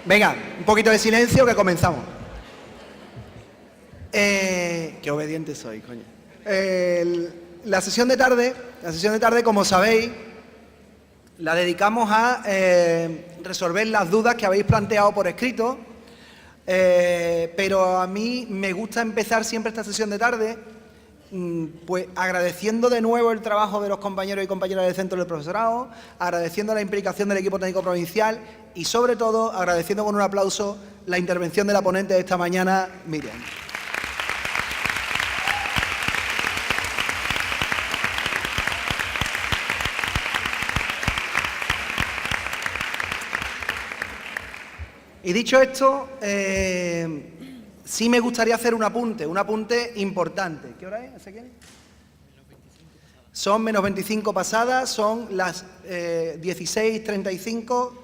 Venga, un poquito de silencio que comenzamos. Qué obediente soy, coño. La sesión de tarde, como sabéis, la dedicamos a resolver las dudas que habéis planteado por escrito, pero a mí me gusta empezar siempre esta sesión de tarde pues agradeciendo de nuevo el trabajo de los compañeros y compañeras del Centro del Profesorado, agradeciendo la implicación del equipo técnico provincial y sobre todo agradeciendo con un aplauso la intervención de la ponente de esta mañana, Miriam. Y dicho esto, sí me gustaría hacer un apunte importante. ¿Qué hora es? ¿Hace quién? Son menos 25 pasadas, son las 16:35.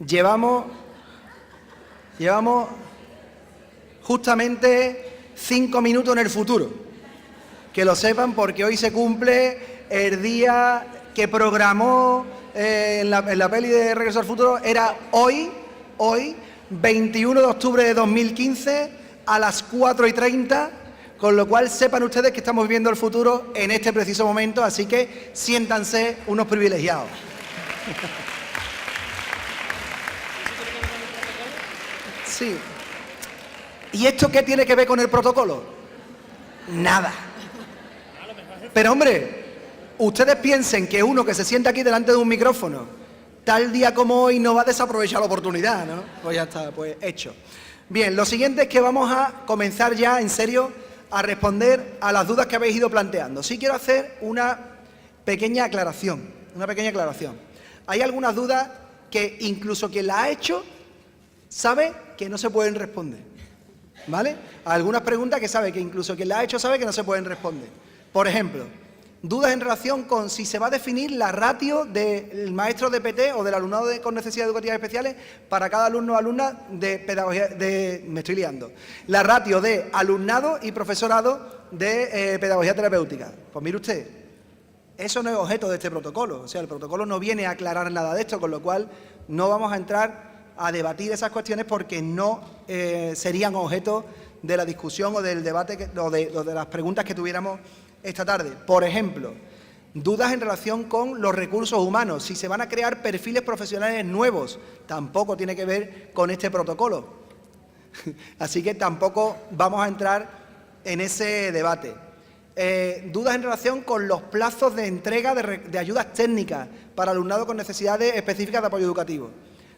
Llevamos justamente 5 minutos en el futuro. Que lo sepan porque hoy se cumple el día que programó en la peli de Regreso al Futuro. Era hoy, 21 de octubre de 2015, a las 4:30, con lo cual sepan ustedes que estamos viviendo el futuro en este preciso momento, así que siéntanse unos privilegiados. Sí. ¿Y esto qué tiene que ver con el protocolo? Nada. Pero hombre, ustedes piensen que uno que se sienta aquí delante de un micrófono, tal día como hoy, no va a desaprovechar la oportunidad, ¿no? Pues ya está, pues hecho. Bien, lo siguiente es que vamos a comenzar ya en serio a responder a las dudas que habéis ido planteando. Sí quiero hacer una pequeña aclaración, Hay algunas dudas que incluso quien las ha hecho sabe que no se pueden responder, ¿vale? Algunas preguntas que sabe que incluso quien las ha hecho sabe que no se pueden responder. Por ejemplo, dudas en relación con si se va a definir la ratio del maestro de PT o del alumnado con necesidades educativas especiales para cada alumno o alumna de pedagogía, me estoy liando, la ratio de alumnado y profesorado de pedagogía terapéutica. Pues mire usted, eso no es objeto de este protocolo, o sea, el protocolo no viene a aclarar nada de esto, con lo cual no vamos a entrar a debatir esas cuestiones porque no serían objeto de la discusión o del debate o de las preguntas que tuviéramos esta tarde. Por ejemplo, dudas en relación con los recursos humanos, si se van a crear perfiles profesionales nuevos, tampoco tiene que ver con este protocolo. Así que tampoco vamos a entrar en ese debate. Dudas en relación con los plazos de entrega de ayudas técnicas para alumnado con necesidades específicas de apoyo educativo.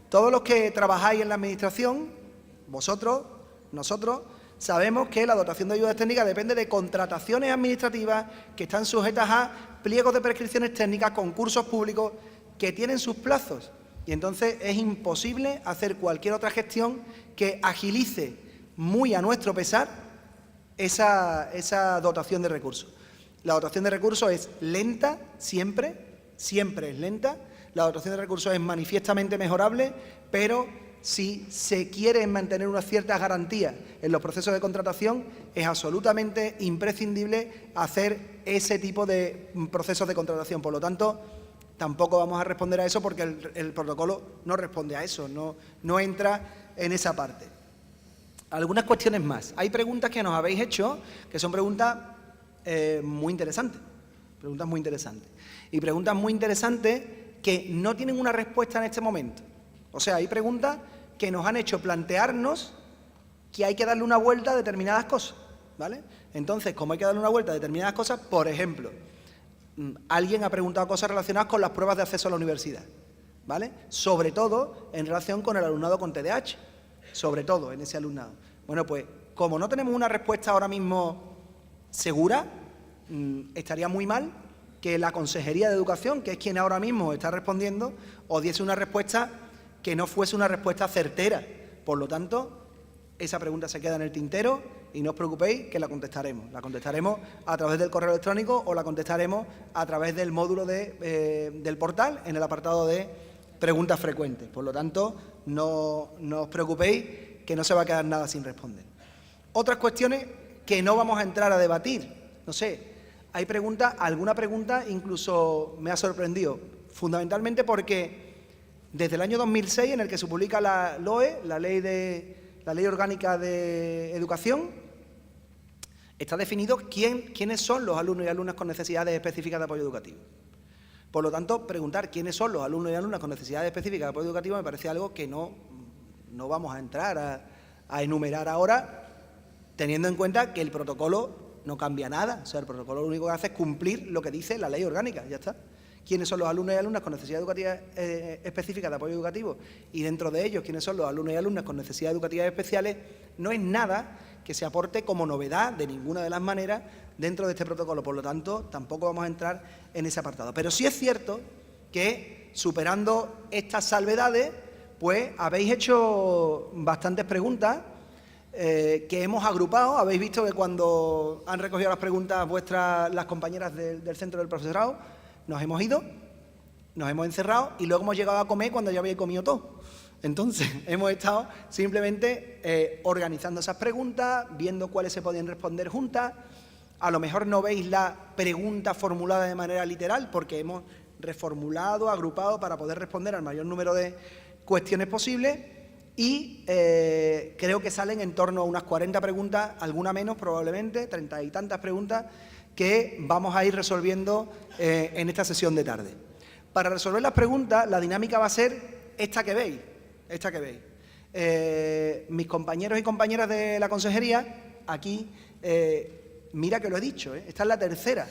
Todos los que trabajáis en la Administración, vosotros, nosotros, sabemos que la dotación de ayudas técnicas depende de contrataciones administrativas que están sujetas a pliegos de prescripciones técnicas, concursos públicos que tienen sus plazos. Y entonces es imposible hacer cualquier otra gestión que agilice muy a nuestro pesar esa dotación de recursos. La dotación de recursos es lenta, siempre es lenta. La dotación de recursos es manifiestamente mejorable, pero si se quiere mantener unas ciertas garantías en los procesos de contratación, es absolutamente imprescindible hacer ese tipo de procesos de contratación. Por lo tanto, tampoco vamos a responder a eso porque el protocolo no responde a eso, no entra en esa parte. Algunas cuestiones más. Hay preguntas que nos habéis hecho que son preguntas muy interesantes. Y preguntas muy interesantes que no tienen una respuesta en este momento. O sea, hay preguntas que nos han hecho plantearnos que hay que darle una vuelta a determinadas cosas, ¿vale? Entonces, como hay que darle una vuelta a determinadas cosas, por ejemplo, alguien ha preguntado cosas relacionadas con las pruebas de acceso a la universidad, ¿vale? Sobre todo en relación con el alumnado con TDAH, sobre todo en ese alumnado. Bueno, pues, como no tenemos una respuesta ahora mismo segura, estaría muy mal que la Consejería de Educación, que es quien ahora mismo está respondiendo, os diese una respuesta que no fuese una respuesta certera. Por lo tanto, esa pregunta se queda en el tintero y no os preocupéis que la contestaremos. La contestaremos a través del correo electrónico o la contestaremos a través del módulo del portal en el apartado de preguntas frecuentes. Por lo tanto, no os preocupéis que no se va a quedar nada sin responder. Otras cuestiones que no vamos a entrar a debatir. No sé, hay preguntas, alguna pregunta incluso me ha sorprendido, fundamentalmente porque Desde el año 2006, en el que se publica la LOE, la Ley Orgánica de Educación, está definido quiénes son los alumnos y alumnas con necesidades específicas de apoyo educativo. Por lo tanto, preguntar quiénes son los alumnos y alumnas con necesidades específicas de apoyo educativo me parece algo que no vamos a entrar a enumerar ahora, teniendo en cuenta que el protocolo no cambia nada. O sea, el protocolo lo único que hace es cumplir lo que dice la ley orgánica, ya está. ¿Quiénes son los alumnos y alumnas con necesidades educativas específicas de apoyo educativo? Y dentro de ellos, ¿quiénes son los alumnos y alumnas con necesidades educativas especiales? No es nada que se aporte como novedad de ninguna de las maneras dentro de este protocolo. Por lo tanto, tampoco vamos a entrar en ese apartado. Pero sí es cierto que, superando estas salvedades, pues habéis hecho bastantes preguntas que hemos agrupado. Habéis visto que cuando han recogido las preguntas las compañeras del centro del profesorado, nos hemos ido, nos hemos encerrado y luego hemos llegado a comer cuando ya habéis comido todo. Entonces, hemos estado simplemente organizando esas preguntas, viendo cuáles se podían responder juntas. A lo mejor no veis la pregunta formulada de manera literal porque hemos reformulado, agrupado para poder responder al mayor número de cuestiones posibles y creo que salen en torno a unas 40 preguntas, alguna menos probablemente, 30 y tantas preguntas que vamos a ir resolviendo en esta sesión de tarde. Para resolver las preguntas, la dinámica va a ser esta que veis. Mis compañeros y compañeras de la consejería, aquí, mira que lo he dicho, esta es la tercera.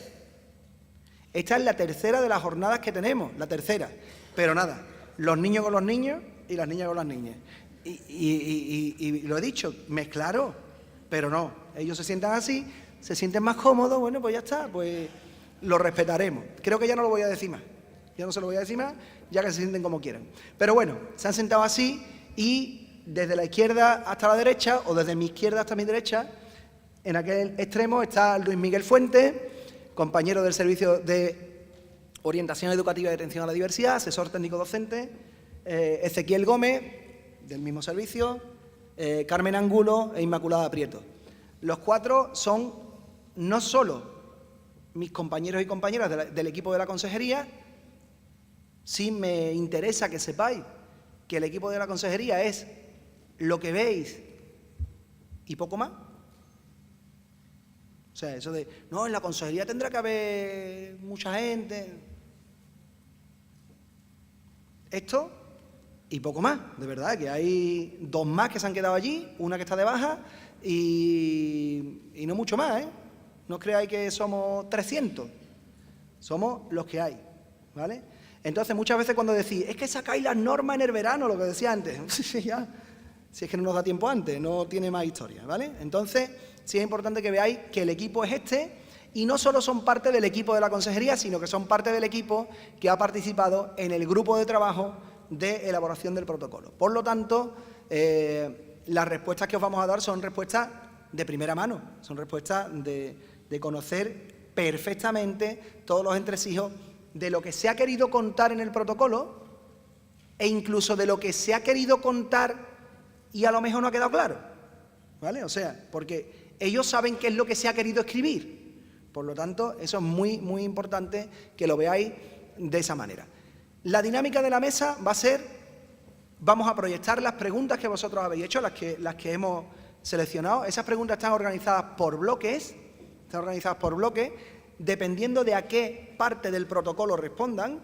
Esta es la tercera de las jornadas que tenemos, la tercera. Pero nada, los niños con los niños y las niñas con las niñas. Y lo he dicho, mezclaros, pero no, ellos se sientan así, se sienten más cómodos, bueno, pues ya está, pues lo respetaremos. Creo que ya no lo voy a decir más, ya no se lo voy a decir más, ya que se sienten como quieran. Pero bueno, se han sentado así y desde la izquierda hasta la derecha, o desde mi izquierda hasta mi derecha, en aquel extremo está Luis Miguel Fuentes, compañero del Servicio de Orientación Educativa y Atención a la Diversidad, asesor técnico docente, Ezequiel Gómez, del mismo servicio, Carmen Angulo e Inmaculada Prieto. Los cuatro son no solo mis compañeros y compañeras del equipo de la consejería, sí me interesa que sepáis que el equipo de la consejería es lo que veis y poco más. O sea, eso de, no, en la consejería tendrá que haber mucha gente. Esto y poco más, de verdad, que hay dos más que se han quedado allí, una que está de baja y no mucho más, ¿eh? No os creáis que somos 300, somos los que hay, ¿vale? Entonces, muchas veces cuando decís, es que sacáis las normas en el verano, lo que decía antes, ya, si es que no nos da tiempo antes, no tiene más historia, ¿vale? Entonces, sí es importante que veáis que el equipo es este y no solo son parte del equipo de la consejería, sino que son parte del equipo que ha participado en el grupo de trabajo de elaboración del protocolo. Por lo tanto, las respuestas que os vamos a dar son respuestas de primera mano, son respuestas de conocer perfectamente todos los entresijos de lo que se ha querido contar en el protocolo e incluso de lo que se ha querido contar y a lo mejor no ha quedado claro, ¿vale? O sea, porque ellos saben qué es lo que se ha querido escribir. Por lo tanto, eso es muy, muy importante que lo veáis de esa manera. La dinámica de la mesa va a ser, vamos a proyectar las preguntas que vosotros habéis hecho, las que hemos seleccionado. Esas preguntas están organizadas por bloques, dependiendo de a qué parte del protocolo respondan,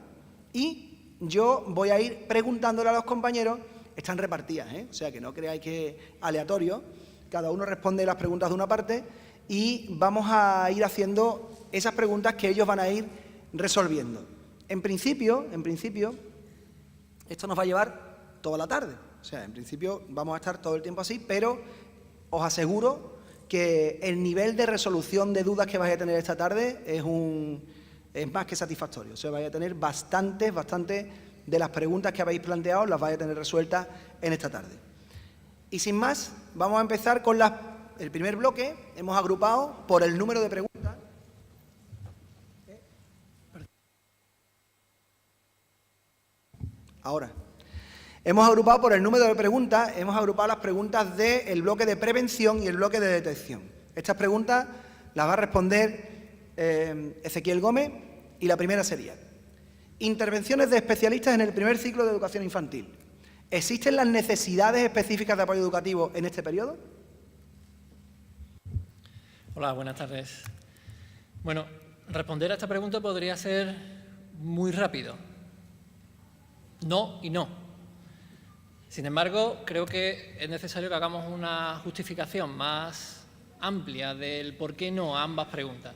y yo voy a ir preguntándole a los compañeros, están repartidas, o sea que no creáis que es aleatorio, cada uno responde las preguntas de una parte y vamos a ir haciendo esas preguntas que ellos van a ir resolviendo. En principio, esto nos va a llevar toda la tarde, o sea, en principio vamos a estar todo el tiempo así, pero os aseguro que el nivel de resolución de dudas que vais a tener esta tarde es más que satisfactorio. O sea, vais a tener bastante de las preguntas que habéis planteado, las vais a tener resueltas en esta tarde. Y sin más, vamos a empezar con el primer bloque. Hemos agrupado por el número de preguntas. Ahora. Hemos agrupado por el número de preguntas, hemos agrupado las preguntas del bloque de prevención y el bloque de detección. Estas preguntas las va a responder Ezequiel Gómez y la primera sería, Intervenciones de especialistas en el primer ciclo de educación infantil. ¿Existen las necesidades específicas de apoyo educativo en este periodo? Hola, buenas tardes. Bueno, responder a esta pregunta podría ser muy rápido. No y no. Sin embargo, creo que es necesario que hagamos una justificación más amplia del por qué no a ambas preguntas.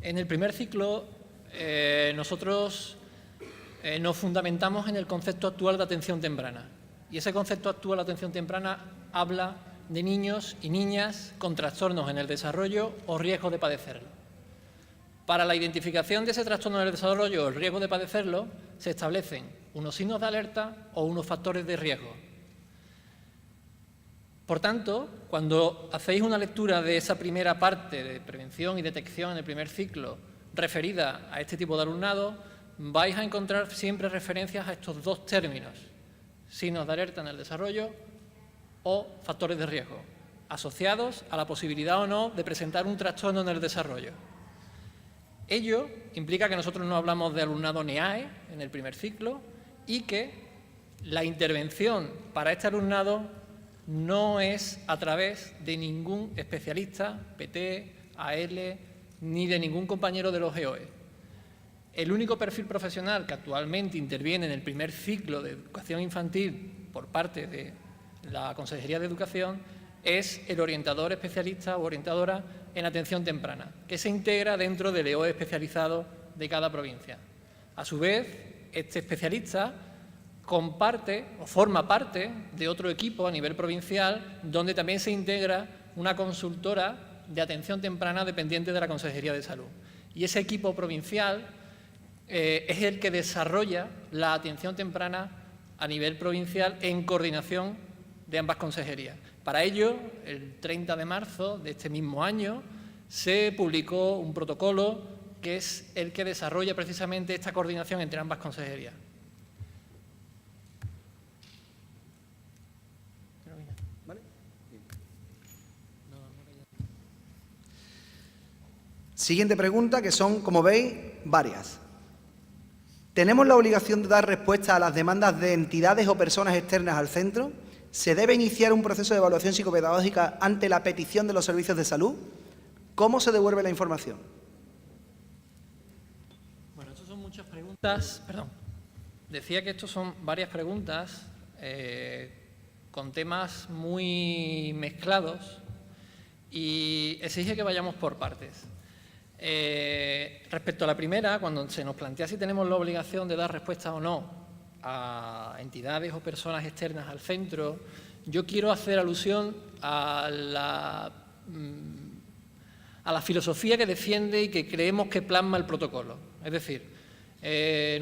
En el primer ciclo, nosotros nos fundamentamos en el concepto actual de atención temprana. Y ese concepto actual de atención temprana habla de niños y niñas con trastornos en el desarrollo o riesgo de padecerlo. Para la identificación de ese trastorno en el desarrollo o el riesgo de padecerlo, se establecen unos signos de alerta o unos factores de riesgo. Por tanto, cuando hacéis una lectura de esa primera parte de prevención y detección en el primer ciclo referida a este tipo de alumnado, vais a encontrar siempre referencias a estos dos términos, signos de alerta en el desarrollo o factores de riesgo, asociados a la posibilidad o no de presentar un trastorno en el desarrollo. Ello implica que nosotros no hablamos de alumnado NEAE en el primer ciclo y que la intervención para este alumnado no es a través de ningún especialista, PT, AL, ni de ningún compañero de los GOE. El único perfil profesional que actualmente interviene en el primer ciclo de educación infantil por parte de la Consejería de Educación es el orientador especialista o orientadora en atención temprana, que se integra dentro del EOE especializado de cada provincia. A su vez, este especialista comparte o forma parte de otro equipo a nivel provincial donde también se integra una consultora de atención temprana dependiente de la Consejería de Salud. Y ese equipo provincial es el que desarrolla la atención temprana a nivel provincial en coordinación de ambas consejerías. Para ello, el 30 de marzo de este mismo año, se publicó un protocolo que es el que desarrolla precisamente esta coordinación entre ambas consejerías. ¿Vale? Siguiente pregunta, que son, como veis, varias. ¿Tenemos la obligación de dar respuesta a las demandas de entidades o personas externas al centro? ¿Se debe iniciar un proceso de evaluación psicopedagógica ante la petición de los servicios de salud? ¿Cómo se devuelve la información? Bueno, estas son muchas preguntas. Perdón. Decía que estos son varias preguntas con temas muy mezclados y exige que vayamos por partes. Respecto a la primera, cuando se nos plantea si tenemos la obligación de dar respuesta o no a entidades o personas externas al centro, yo quiero hacer alusión a la filosofía que defiende y que creemos que plasma el protocolo. Es decir,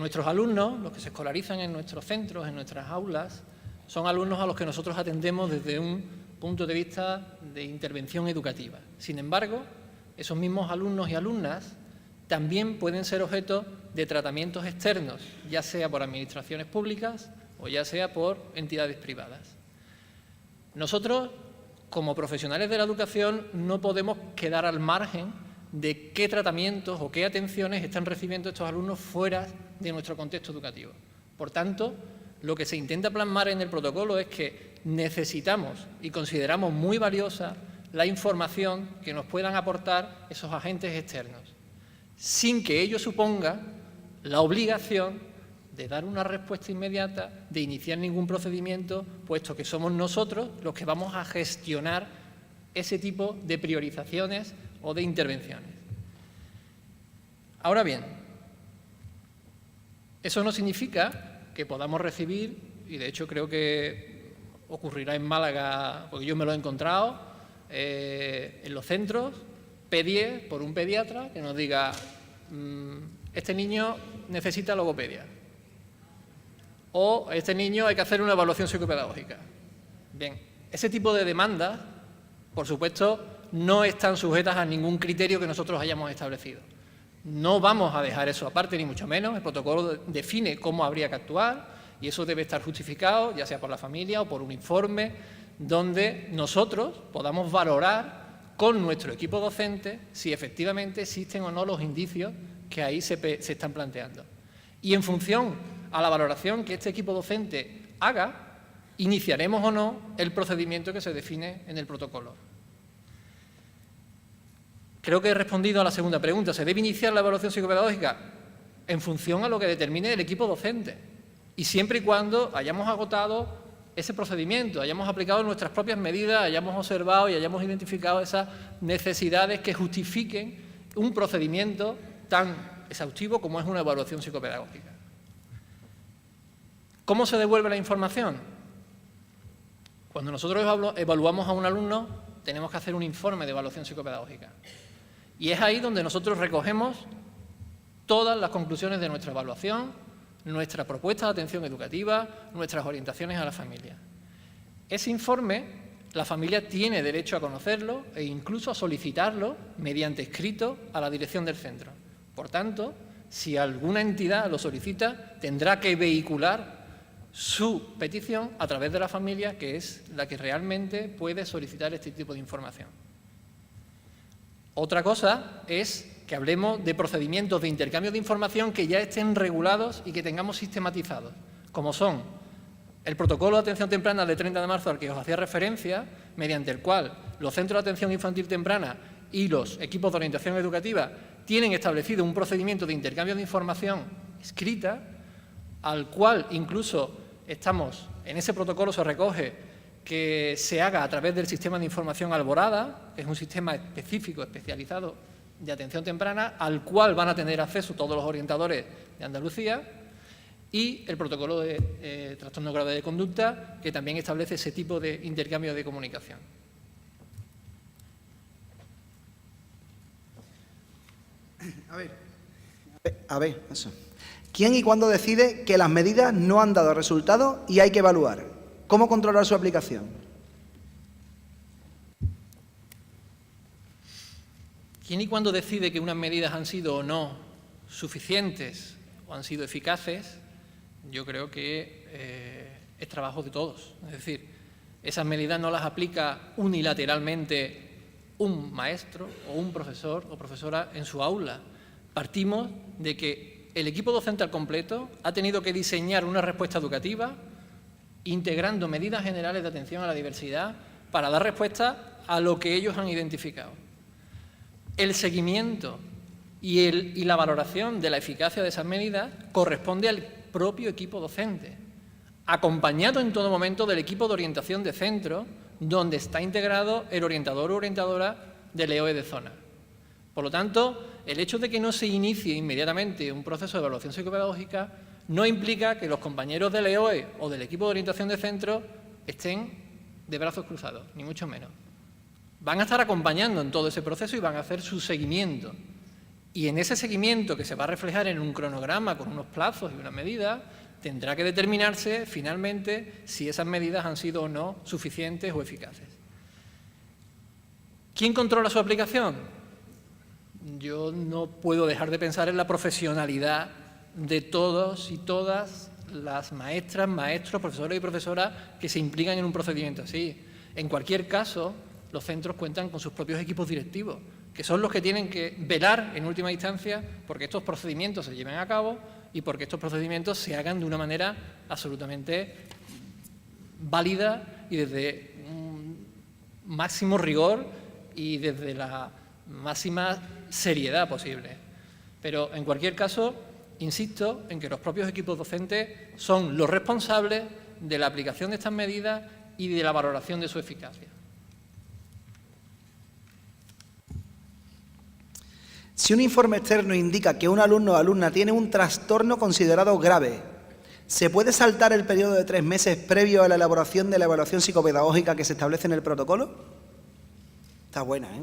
nuestros alumnos, los que se escolarizan en nuestros centros, en nuestras aulas, son alumnos a los que nosotros atendemos desde un punto de vista de intervención educativa. Sin embargo, esos mismos alumnos y alumnas también pueden ser objeto de tratamientos externos, ya sea por administraciones públicas o ya sea por entidades privadas. Nosotros, como profesionales de la educación, no podemos quedar al margen de qué tratamientos o qué atenciones están recibiendo estos alumnos fuera de nuestro contexto educativo. Por tanto, lo que se intenta plasmar en el protocolo es que necesitamos y consideramos muy valiosa la información que nos puedan aportar esos agentes externos, sin que ello suponga la obligación de dar una respuesta inmediata, de iniciar ningún procedimiento, puesto que somos nosotros los que vamos a gestionar ese tipo de priorizaciones o de intervenciones. Ahora bien, eso no significa que podamos recibir, y de hecho creo que ocurrirá en Málaga, porque yo me lo he encontrado, en los centros, pedie por un pediatra que nos diga este niño necesita logopedia o este niño hay que hacer una evaluación psicopedagógica. Bien, ese tipo de demandas, por supuesto, no están sujetas a ningún criterio que nosotros hayamos establecido. No vamos a dejar eso aparte, ni mucho menos. El protocolo define cómo habría que actuar y eso debe estar justificado, ya sea por la familia o por un informe, donde nosotros podamos valorar con nuestro equipo docente si efectivamente existen o no los indicios que ahí se están planteando. Y en función a la valoración que este equipo docente haga, iniciaremos o no el procedimiento que se define en el protocolo. Creo que he respondido a la segunda pregunta. ¿Se debe iniciar la evaluación psicopedagógica? En función a lo que determine el equipo docente. Y siempre y cuando hayamos agotado ese procedimiento, hayamos aplicado nuestras propias medidas, hayamos observado y hayamos identificado esas necesidades que justifiquen un procedimiento tan exhaustivo como es una evaluación psicopedagógica. ¿Cómo se devuelve la información? Cuando nosotros evaluamos a un alumno, tenemos que hacer un informe de evaluación psicopedagógica. Y es ahí donde nosotros recogemos todas las conclusiones de nuestra evaluación, nuestra propuesta de atención educativa, nuestras orientaciones a la familia. Ese informe, la familia tiene derecho a conocerlo e incluso a solicitarlo mediante escrito a la dirección del centro. Por tanto, si alguna entidad lo solicita, tendrá que vehicular su petición a través de la familia, que es la que realmente puede solicitar este tipo de información. Otra cosa es que hablemos de procedimientos de intercambio de información que ya estén regulados y que tengamos sistematizados, como son el protocolo de atención temprana de 30 de marzo al que os hacía referencia, mediante el cual los centros de atención infantil temprana y los equipos de orientación educativa tienen establecido un procedimiento de intercambio de información escrita, al cual incluso en ese protocolo se recoge que se haga a través del sistema de información Alborada, que es un sistema específico, especializado de atención temprana, al cual van a tener acceso todos los orientadores de Andalucía, y el protocolo de trastorno grave de conducta, que también establece ese tipo de intercambio de comunicación. A ver, eso. ¿Quién y cuándo decide que las medidas no han dado resultado y hay que evaluar? ¿Cómo controlar su aplicación? ¿Quién y cuándo decide que unas medidas han sido o no suficientes o han sido eficaces? Yo creo que es trabajo de todos. Es decir, esas medidas no las aplica unilateralmente un maestro o un profesor o profesora en su aula. Partimos de que el equipo docente al completo ha tenido que diseñar una respuesta educativa integrando medidas generales de atención a la diversidad para dar respuesta a lo que ellos han identificado. El seguimiento y la valoración de la eficacia de esas medidas corresponde al propio equipo docente, acompañado en todo momento del equipo de orientación de centro, donde está integrado el orientador o orientadora del EOE de zona. Por lo tanto, el hecho de que no se inicie inmediatamente un proceso de evaluación psicopedagógica no implica que los compañeros del EOE o del equipo de orientación de centro estén de brazos cruzados, ni mucho menos. Van a estar acompañando en todo ese proceso y van a hacer su seguimiento. Y en ese seguimiento, que se va a reflejar en un cronograma con unos plazos y unas medidas, tendrá que determinarse finalmente si esas medidas han sido o no suficientes o eficaces. ¿Quién controla su aplicación? Yo no puedo dejar de pensar en la profesionalidad de todos y todas las maestras, maestros, profesores y profesoras que se implican en un procedimiento así. En cualquier caso, los centros cuentan con sus propios equipos directivos, que son los que tienen que velar en última instancia porque estos procedimientos se lleven a cabo y porque estos procedimientos se hagan de una manera absolutamente válida y desde un máximo rigor y desde la máxima seriedad posible. Pero, en cualquier caso, insisto en que los propios equipos docentes son los responsables de la aplicación de estas medidas y de la valoración de su eficacia. Si un informe externo indica que un alumno o alumna tiene un trastorno considerado grave, ¿se puede saltar el periodo de 3 meses previo a la elaboración de la evaluación psicopedagógica que se establece en el protocolo? Está buena, ¿eh?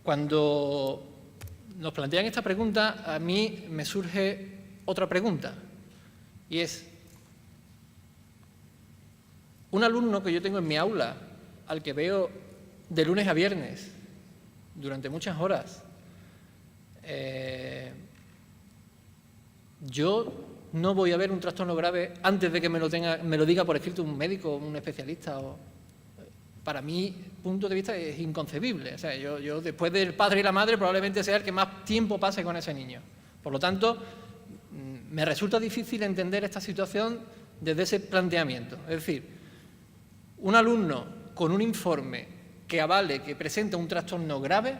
Cuando nos plantean esta pregunta, a mí me surge otra pregunta, y es, un alumno que yo tengo en mi aula, al que veo de lunes a viernes, durante muchas horas, yo no voy a ver un trastorno grave antes de que me lo diga por escrito un médico o un especialista. para mi punto de vista es inconcebible. O sea, yo después del padre y la madre probablemente sea el que más tiempo pase con ese niño. Por lo tanto, me resulta difícil entender esta situación desde ese planteamiento. Es decir, un alumno con un informe que avale que presenta un trastorno grave,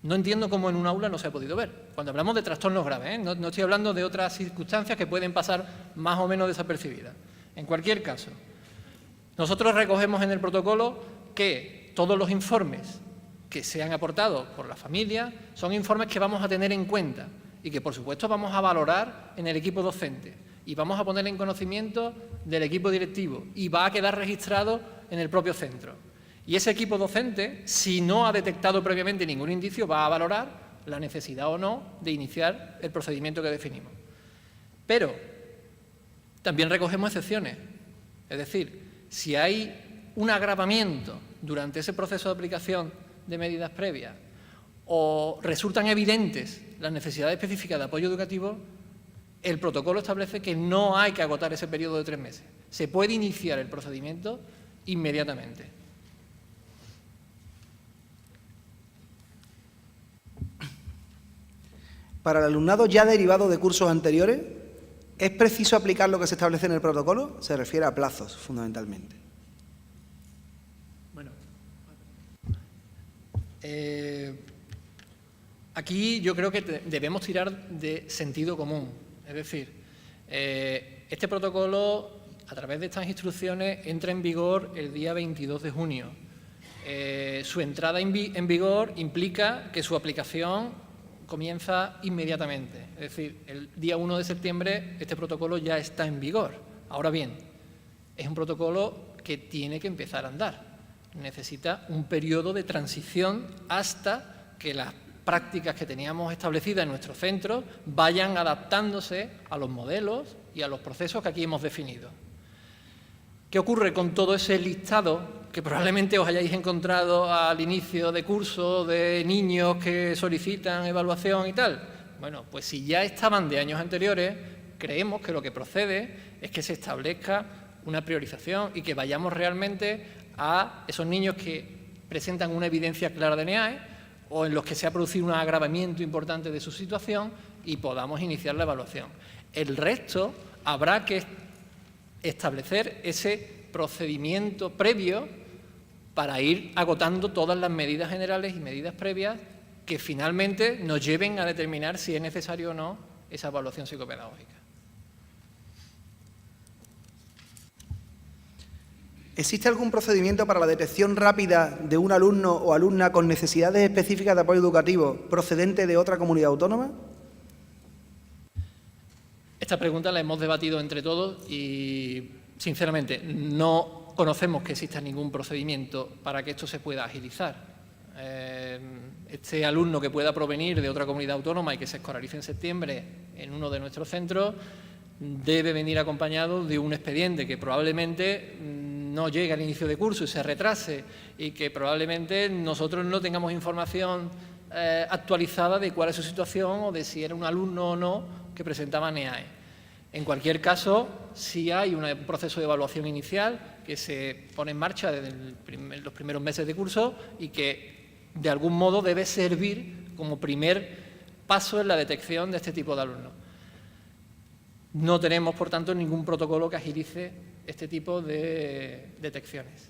no entiendo cómo en un aula no se ha podido ver. Cuando hablamos de trastornos graves, ¿eh? No estoy hablando de otras circunstancias que pueden pasar más o menos desapercibidas. En cualquier caso, nosotros recogemos en el protocolo que todos los informes que se han aportado por la familia son informes que vamos a tener en cuenta y que, por supuesto, vamos a valorar en el equipo docente y vamos a poner en conocimiento del equipo directivo y va a quedar registrado en el propio centro. Y ese equipo docente, si no ha detectado previamente ningún indicio, va a valorar la necesidad o no de iniciar el procedimiento que definimos. Pero también recogemos excepciones. Es decir, si hay un agravamiento durante ese proceso de aplicación de medidas previas o resultan evidentes las necesidades específicas de apoyo educativo, el protocolo establece que no hay que agotar ese periodo de 3 meses. Se puede iniciar el procedimiento inmediatamente. Para el alumnado ya derivado de cursos anteriores, ¿es preciso aplicar lo que se establece en el protocolo? Se refiere a plazos, fundamentalmente. Bueno, aquí yo creo que debemos tirar de sentido común. Es decir, este protocolo, a través de estas instrucciones, entra en vigor el día 22 de junio. Su entrada en vigor implica que su aplicación comienza inmediatamente. Es decir, el día 1 de septiembre este protocolo ya está en vigor. Ahora bien, es un protocolo que tiene que empezar a andar. Necesita un periodo de transición hasta que las prácticas que teníamos establecidas en nuestro centro vayan adaptándose a los modelos y a los procesos que aquí hemos definido. ¿Qué ocurre con todo ese listado que probablemente os hayáis encontrado al inicio de curso de niños que solicitan evaluación y tal? Bueno, pues si ya estaban de años anteriores, creemos que lo que procede es que se establezca una priorización y que vayamos realmente a esos niños que presentan una evidencia clara de NEAE o en los que se ha producido un agravamiento importante de su situación y podamos iniciar la evaluación. El resto habrá que establecer ese procedimiento previo para ir agotando todas las medidas generales y medidas previas que finalmente nos lleven a determinar si es necesario o no esa evaluación psicopedagógica. ¿Existe algún procedimiento para la detección rápida de un alumno o alumna con necesidades específicas de apoyo educativo procedente de otra comunidad autónoma? Esta pregunta la hemos debatido entre todos y, sinceramente, no conocemos que exista ningún procedimiento para que esto se pueda agilizar. Este alumno que pueda provenir de otra comunidad autónoma y que se escolarice en septiembre en uno de nuestros centros debe venir acompañado de un expediente que probablemente no llegue al inicio de curso y se retrase y que probablemente nosotros no tengamos información actualizada de cuál es su situación o de si era un alumno o no que presentaba NEAE. En cualquier caso, sí hay un proceso de evaluación inicial que se pone en marcha desde los primeros meses de curso y que de algún modo debe servir como primer paso en la detección de este tipo de alumnos. No tenemos, por tanto, ningún protocolo que agilice este tipo de detecciones.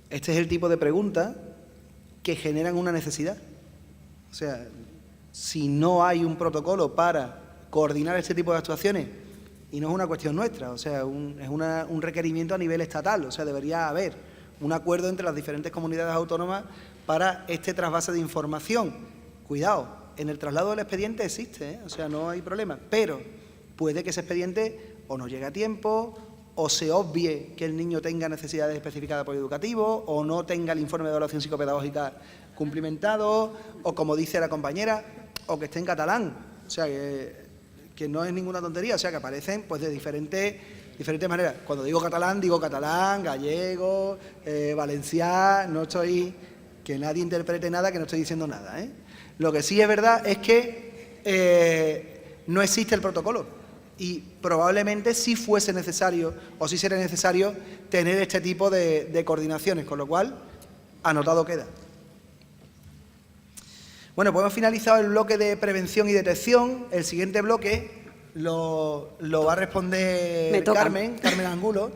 Este es el tipo de preguntas que generan una necesidad. O sea, si no hay un protocolo para coordinar este tipo de actuaciones, y no es una cuestión nuestra, o sea, es un requerimiento a nivel estatal, o sea, debería haber un acuerdo entre las diferentes comunidades autónomas para este trasvase de información. Cuidado, en el traslado del expediente existe, o sea, no hay problema, pero puede que ese expediente o no llegue a tiempo, o se obvie que el niño tenga necesidades específicas de apoyo educativo, o no tenga el informe de evaluación psicopedagógica cumplimentado, o como dice la compañera, o que esté en catalán, o sea, que no es ninguna tontería, o sea, que aparecen pues de diferentes maneras. Cuando digo catalán, gallego, valenciano, no estoy... que nadie interprete nada, que no estoy diciendo nada, ¿eh? Lo que sí es verdad es que no existe el protocolo. y probablemente sí fuese necesario o sí será necesario tener este tipo de coordinaciones, con lo cual anotado queda. Bueno, pues hemos finalizado el bloque de prevención y detección. El siguiente bloque lo va a responder Carmen Angulo,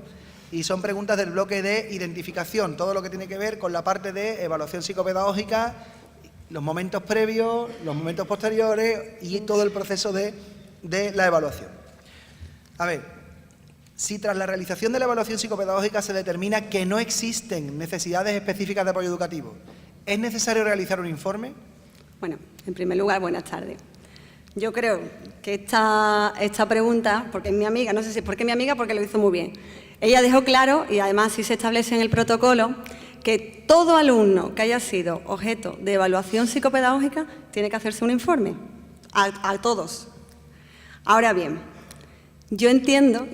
y son preguntas del bloque de identificación, todo lo que tiene que ver con la parte de evaluación psicopedagógica, los momentos previos, los momentos posteriores y todo el proceso de la evaluación. A ver, si tras la realización de la evaluación psicopedagógica se determina que no existen necesidades específicas de apoyo educativo, ¿es necesario realizar un informe? Bueno, en primer lugar, buenas tardes. Yo creo que esta pregunta, porque es mi amiga, no sé si es porque es mi amiga, porque lo hizo muy bien. Ella dejó claro, y además sí se establece en el protocolo, que todo alumno que haya sido objeto de evaluación psicopedagógica tiene que hacerse un informe, a todos. Ahora bien, yo entiendo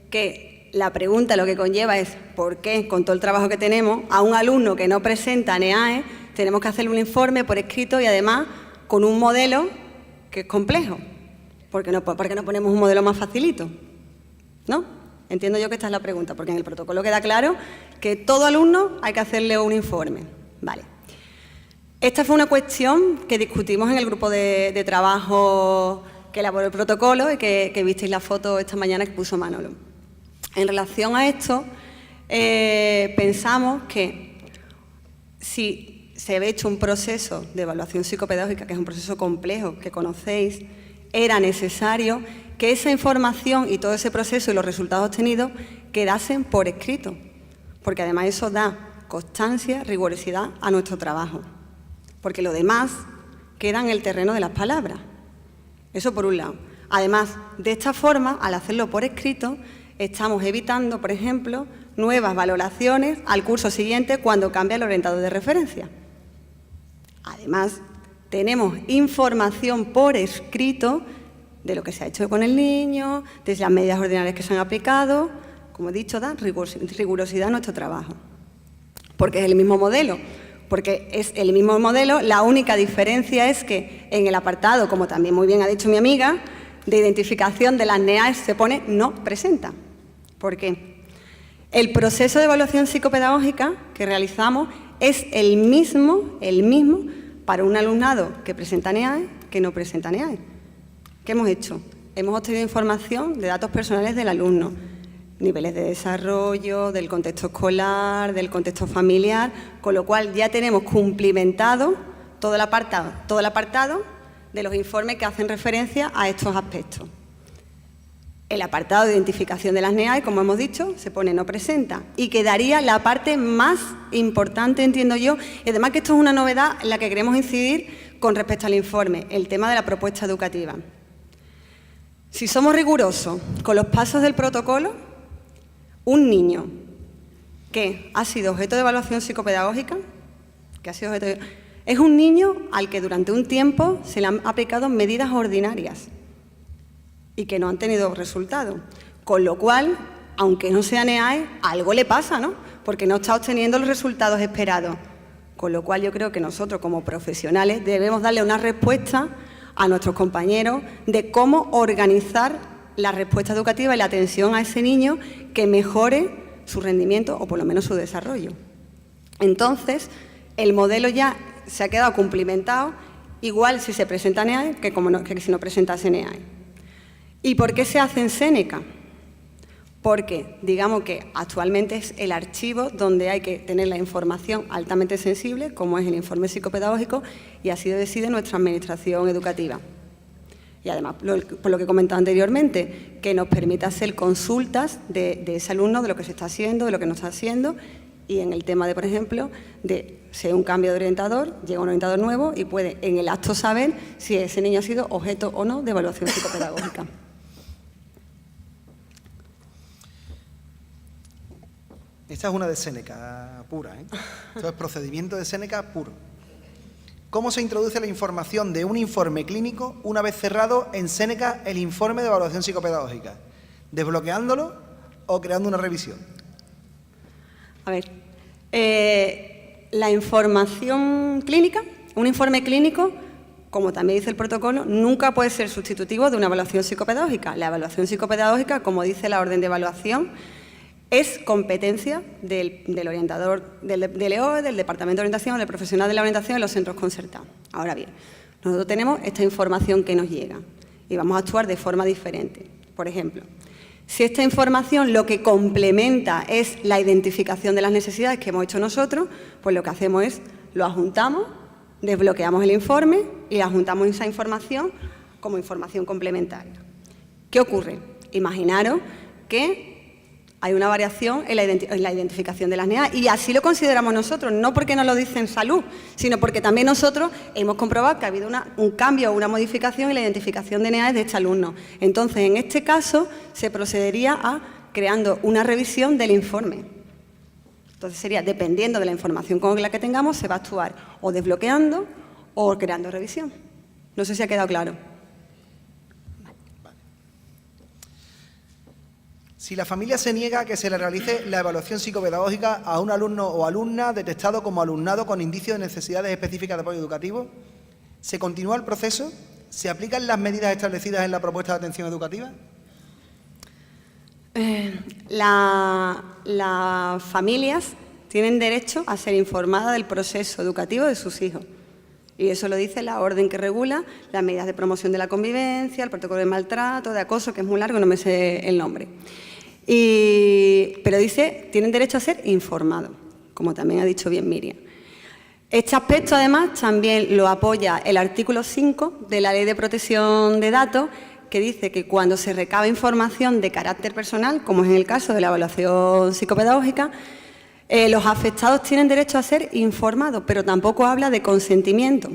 que la pregunta lo que conlleva es ¿por qué, con todo el trabajo que tenemos, a un alumno que no presenta NEAE tenemos que hacerle un informe por escrito y además con un modelo que es complejo? ¿Por qué no ponemos un modelo más facilito? ¿No? Entiendo yo que esta es la pregunta, porque en el protocolo queda claro que todo alumno hay que hacerle un informe. Vale. Esta fue una cuestión que discutimos en el grupo de trabajo que elaboró el protocolo y que visteis la foto esta mañana que puso Manolo. En relación a esto, pensamos que si se había hecho un proceso de evaluación psicopedagógica, que es un proceso complejo que conocéis, era necesario que esa información y todo ese proceso y los resultados obtenidos quedasen por escrito, porque además eso da constancia, rigurosidad a nuestro trabajo, porque lo demás queda en el terreno de las palabras. Eso por un lado. Además, de esta forma, al hacerlo por escrito, estamos evitando, por ejemplo, nuevas valoraciones al curso siguiente cuando cambia el orientador de referencia. Además, tenemos información por escrito de lo que se ha hecho con el niño, de las medidas ordinarias que se han aplicado. Como he dicho, da rigurosidad a nuestro trabajo. Porque es el mismo modelo. Porque es el mismo modelo, la única diferencia es que en el apartado, como también muy bien ha dicho mi amiga, de identificación de las NEAES se pone no presenta. ¿Por qué? El proceso de evaluación psicopedagógica que realizamos es el mismo para un alumnado que presenta NEAE que no presenta NEAE. ¿Qué hemos hecho? Hemos obtenido información de datos personales del alumno, niveles de desarrollo, del contexto escolar, del contexto familiar, con lo cual ya tenemos cumplimentado todo el apartado de los informes que hacen referencia a estos aspectos. El apartado de identificación de las NEAE, como hemos dicho, se pone no presenta y quedaría la parte más importante, entiendo yo, y además que esto es una novedad en la que queremos incidir con respecto al informe, el tema de la propuesta educativa. Si somos rigurosos con los pasos del protocolo, un niño que ha sido objeto de evaluación psicopedagógica, es un niño al que durante un tiempo se le han aplicado medidas ordinarias y que no han tenido resultado. Con lo cual, aunque no sea NEAE, algo le pasa, ¿no? Porque no está obteniendo los resultados esperados. Con lo cual yo creo que nosotros como profesionales debemos darle una respuesta a nuestros compañeros de cómo organizar la respuesta educativa y la atención a ese niño que mejore su rendimiento o por lo menos su desarrollo. Entonces, el modelo ya se ha quedado cumplimentado, igual si se presenta NEAE que si no presentase NEAE. ¿Y por qué se hace en Séneca? Porque, digamos que actualmente es el archivo donde hay que tener la información altamente sensible, como es el informe psicopedagógico, y así decide nuestra administración educativa. Y además, por lo que he comentado anteriormente, que nos permite hacer consultas de ese alumno, de lo que se está haciendo, de lo que no está haciendo, y en el tema de, por ejemplo, de si hay un cambio de orientador, llega un orientador nuevo y puede en el acto saber si ese niño ha sido objeto o no de evaluación psicopedagógica. Esta es una de Séneca pura, ¿eh? Esto es procedimiento de Séneca puro. ¿Cómo se introduce la información de un informe clínico una vez cerrado en Séneca el informe de evaluación psicopedagógica? ¿Desbloqueándolo o creando una revisión? A ver, la información clínica, un informe clínico, como también dice el protocolo, nunca puede ser sustitutivo de una evaluación psicopedagógica. La evaluación psicopedagógica, como dice la orden de evaluación, es competencia del orientador, del EOE, del Departamento de Orientación, del profesional de la orientación en los centros concertados. Ahora bien, nosotros tenemos esta información que nos llega y vamos a actuar de forma diferente. Por ejemplo, si esta información lo que complementa es la identificación de las necesidades que hemos hecho nosotros, pues lo que hacemos es lo adjuntamos, desbloqueamos el informe y adjuntamos esa información como información complementaria. ¿Qué ocurre? Imaginaros que hay una variación en la identificación de las necesidades y así lo consideramos nosotros, no porque nos lo dice en salud, sino porque también nosotros hemos comprobado que ha habido un cambio o una modificación en la identificación de necesidades de este alumno. Entonces, en este caso, se procedería a creando una revisión del informe. Entonces, sería, dependiendo de la información con la que tengamos, se va a actuar o desbloqueando o creando revisión. No sé si ha quedado claro. Si la familia se niega a que se le realice la evaluación psicopedagógica a un alumno o alumna detectado como alumnado con indicios de necesidades específicas de apoyo educativo, ¿se continúa el proceso? ¿Se aplican las medidas establecidas en la propuesta de atención educativa? Las familias tienen derecho a ser informadas del proceso educativo de sus hijos. Y eso lo dice la orden que regula las medidas de promoción de la convivencia, el protocolo de maltrato, de acoso, que es muy largo, no me sé el nombre. Pero dice, tienen derecho a ser informados, como también ha dicho bien Miriam. Este aspecto, además, también lo apoya el artículo 5 de la Ley de Protección de Datos, que dice que cuando se recaba información de carácter personal, como es en el caso de la evaluación psicopedagógica, los afectados tienen derecho a ser informados, pero tampoco habla de consentimiento.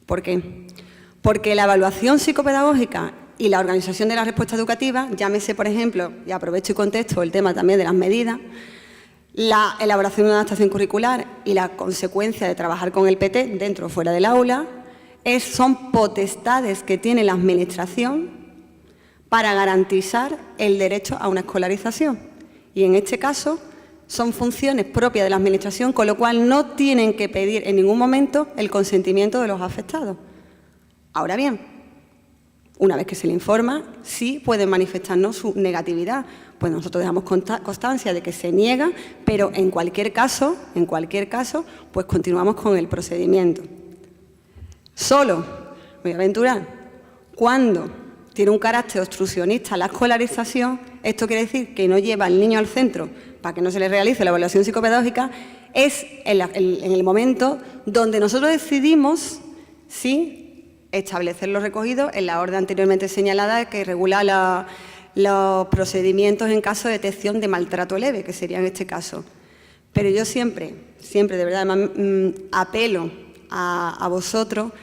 ¿Por qué? Porque la evaluación psicopedagógica y la organización de la respuesta educativa, llámese, por ejemplo, y aprovecho y contesto el tema también de las medidas, la elaboración de una adaptación curricular y la consecuencia de trabajar con el PT dentro o fuera del aula, son potestades que tiene la Administración para garantizar el derecho a una escolarización. Y en este caso son funciones propias de la Administración, con lo cual no tienen que pedir en ningún momento el consentimiento de los afectados. Ahora bien, una vez que se le informa, sí pueden manifestarnos su negatividad. Pues nosotros dejamos constancia de que se niega, pero en cualquier caso, pues continuamos con el procedimiento. Solo, me voy a aventurar, cuando tiene un carácter obstruccionista la escolarización, esto quiere decir que no lleva al niño al centro para que no se le realice la evaluación psicopedagógica, es en el momento donde nosotros decidimos si establecer los recogidos en la orden anteriormente señalada que regula los procedimientos en caso de detección de maltrato leve, que sería en este caso. Pero yo siempre, de verdad, además, apelo a vosotros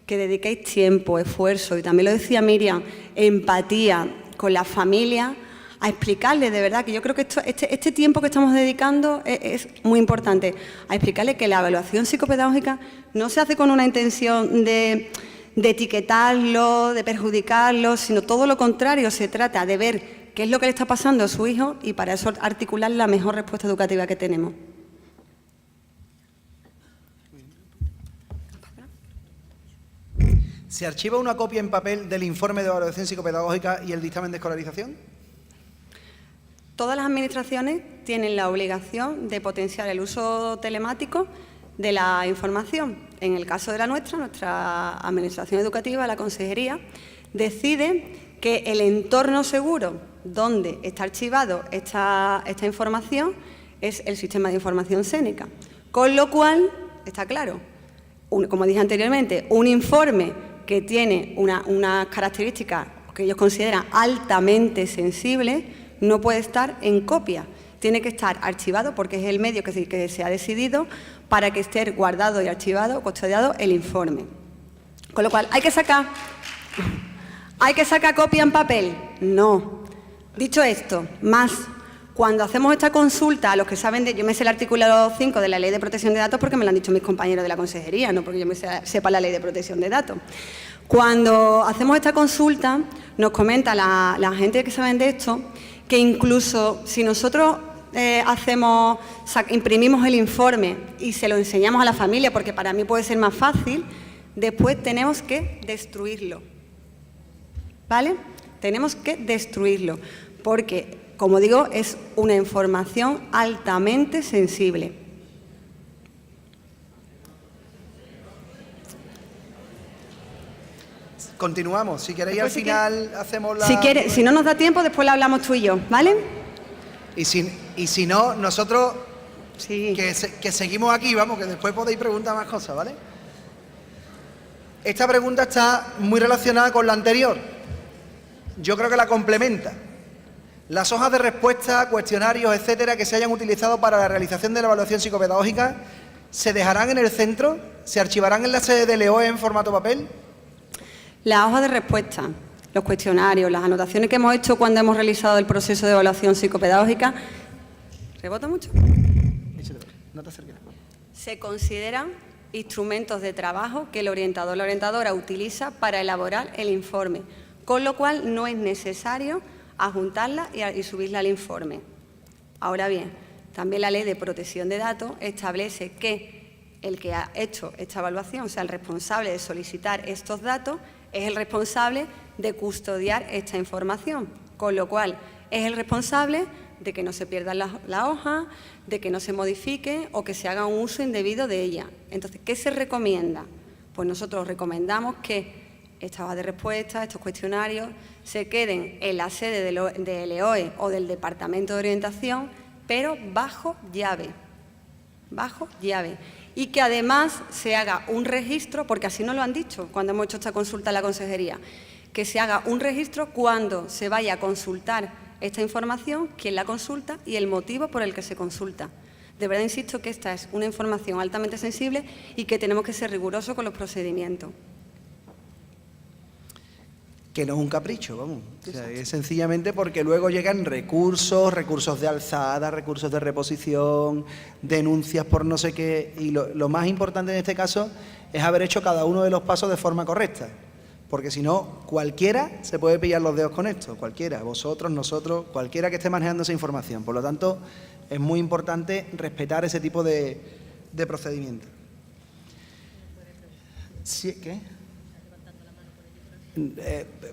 que dediquéis tiempo, esfuerzo, y también lo decía Miriam, empatía con la familia, a explicarle de verdad, que yo creo que este tiempo que estamos dedicando es muy importante, a explicarle que la evaluación psicopedagógica no se hace con una intención de etiquetarlo, de perjudicarlo, sino todo lo contrario, se trata de ver qué es lo que le está pasando a su hijo y para eso articular la mejor respuesta educativa que tenemos. ¿Se archiva una copia en papel del informe de evaluación psicopedagógica y el dictamen de escolarización? Todas las administraciones tienen la obligación de potenciar el uso telemático de la información. En el caso de nuestra Administración Educativa, la Consejería, decide que el entorno seguro donde está archivado esta información es el sistema de información Séneca. Con lo cual, está claro, como dije anteriormente, un informe que tiene unas características que ellos consideran altamente sensibles no puede estar en copia. Tiene que estar archivado porque es el medio que se ha decidido para que esté guardado y archivado, custodiado el informe. Con lo cual, ¿hay que sacar copia en papel? No. Dicho esto, más, cuando hacemos esta consulta, a los que saben yo me sé el artículo 5 de la Ley de Protección de Datos porque me lo han dicho mis compañeros de la Consejería, no porque yo sepa la Ley de Protección de Datos. Cuando hacemos esta consulta, nos comenta la gente que saben de esto, que incluso si nosotros imprimimos el informe y se lo enseñamos a la familia, porque para mí puede ser más fácil, Después tenemos que destruirlo, ¿vale? Tenemos que destruirlo, porque, como digo, es una información altamente sensible. Continuamos. Si queréis, Después, al final hacemos la... Si no nos da tiempo, después la hablamos tú y yo, ¿vale? Y si no, nosotros Sí. que seguimos aquí, vamos, que después podéis preguntar más cosas, ¿vale? Esta pregunta está muy relacionada con la anterior. Yo creo que la complementa. Las hojas de respuesta, cuestionarios, etcétera, que se hayan utilizado para la realización de la evaluación psicopedagógica, ¿se dejarán en el centro? ¿Se archivarán en la sede de LEOE en formato papel? La hoja de respuesta, los cuestionarios, las anotaciones que hemos hecho cuando hemos realizado el proceso de evaluación psicopedagógica, ¿rebota mucho? No te acerques. Se consideran instrumentos de trabajo que el orientador o la orientadora utiliza para elaborar el informe, con lo cual no es necesario adjuntarla y subirla al informe. Ahora bien, también la Ley de Protección de Datos establece que el que ha hecho esta evaluación, o sea, el responsable de solicitar estos datos, es el responsable de custodiar esta información, con lo cual es el responsable de que no se pierda la hoja, de que no se modifique o que se haga un uso indebido de ella. Entonces, ¿qué se recomienda? Pues nosotros recomendamos que esta hoja de respuesta, estos cuestionarios, se queden en la sede de LEOE o del Departamento de Orientación, pero bajo llave. Bajo llave. Y que además se haga un registro, porque así nos lo han dicho cuando hemos hecho esta consulta en la consejería, que se haga un registro cuando se vaya a consultar esta información, quién la consulta y el motivo por el que se consulta. De verdad insisto que esta es una información altamente sensible y que tenemos que ser rigurosos con los procedimientos. Que no es un capricho, vamos. O sea, es sencillamente porque luego llegan recursos de alzada, recursos de reposición, denuncias por no sé qué. Y lo más importante en este caso es haber hecho cada uno de los pasos de forma correcta. Porque si no, cualquiera se puede pillar los dedos con esto. Cualquiera, vosotros, nosotros, cualquiera que esté manejando esa información. Por lo tanto, es muy importante respetar ese tipo de procedimientos. Sí, ¿qué?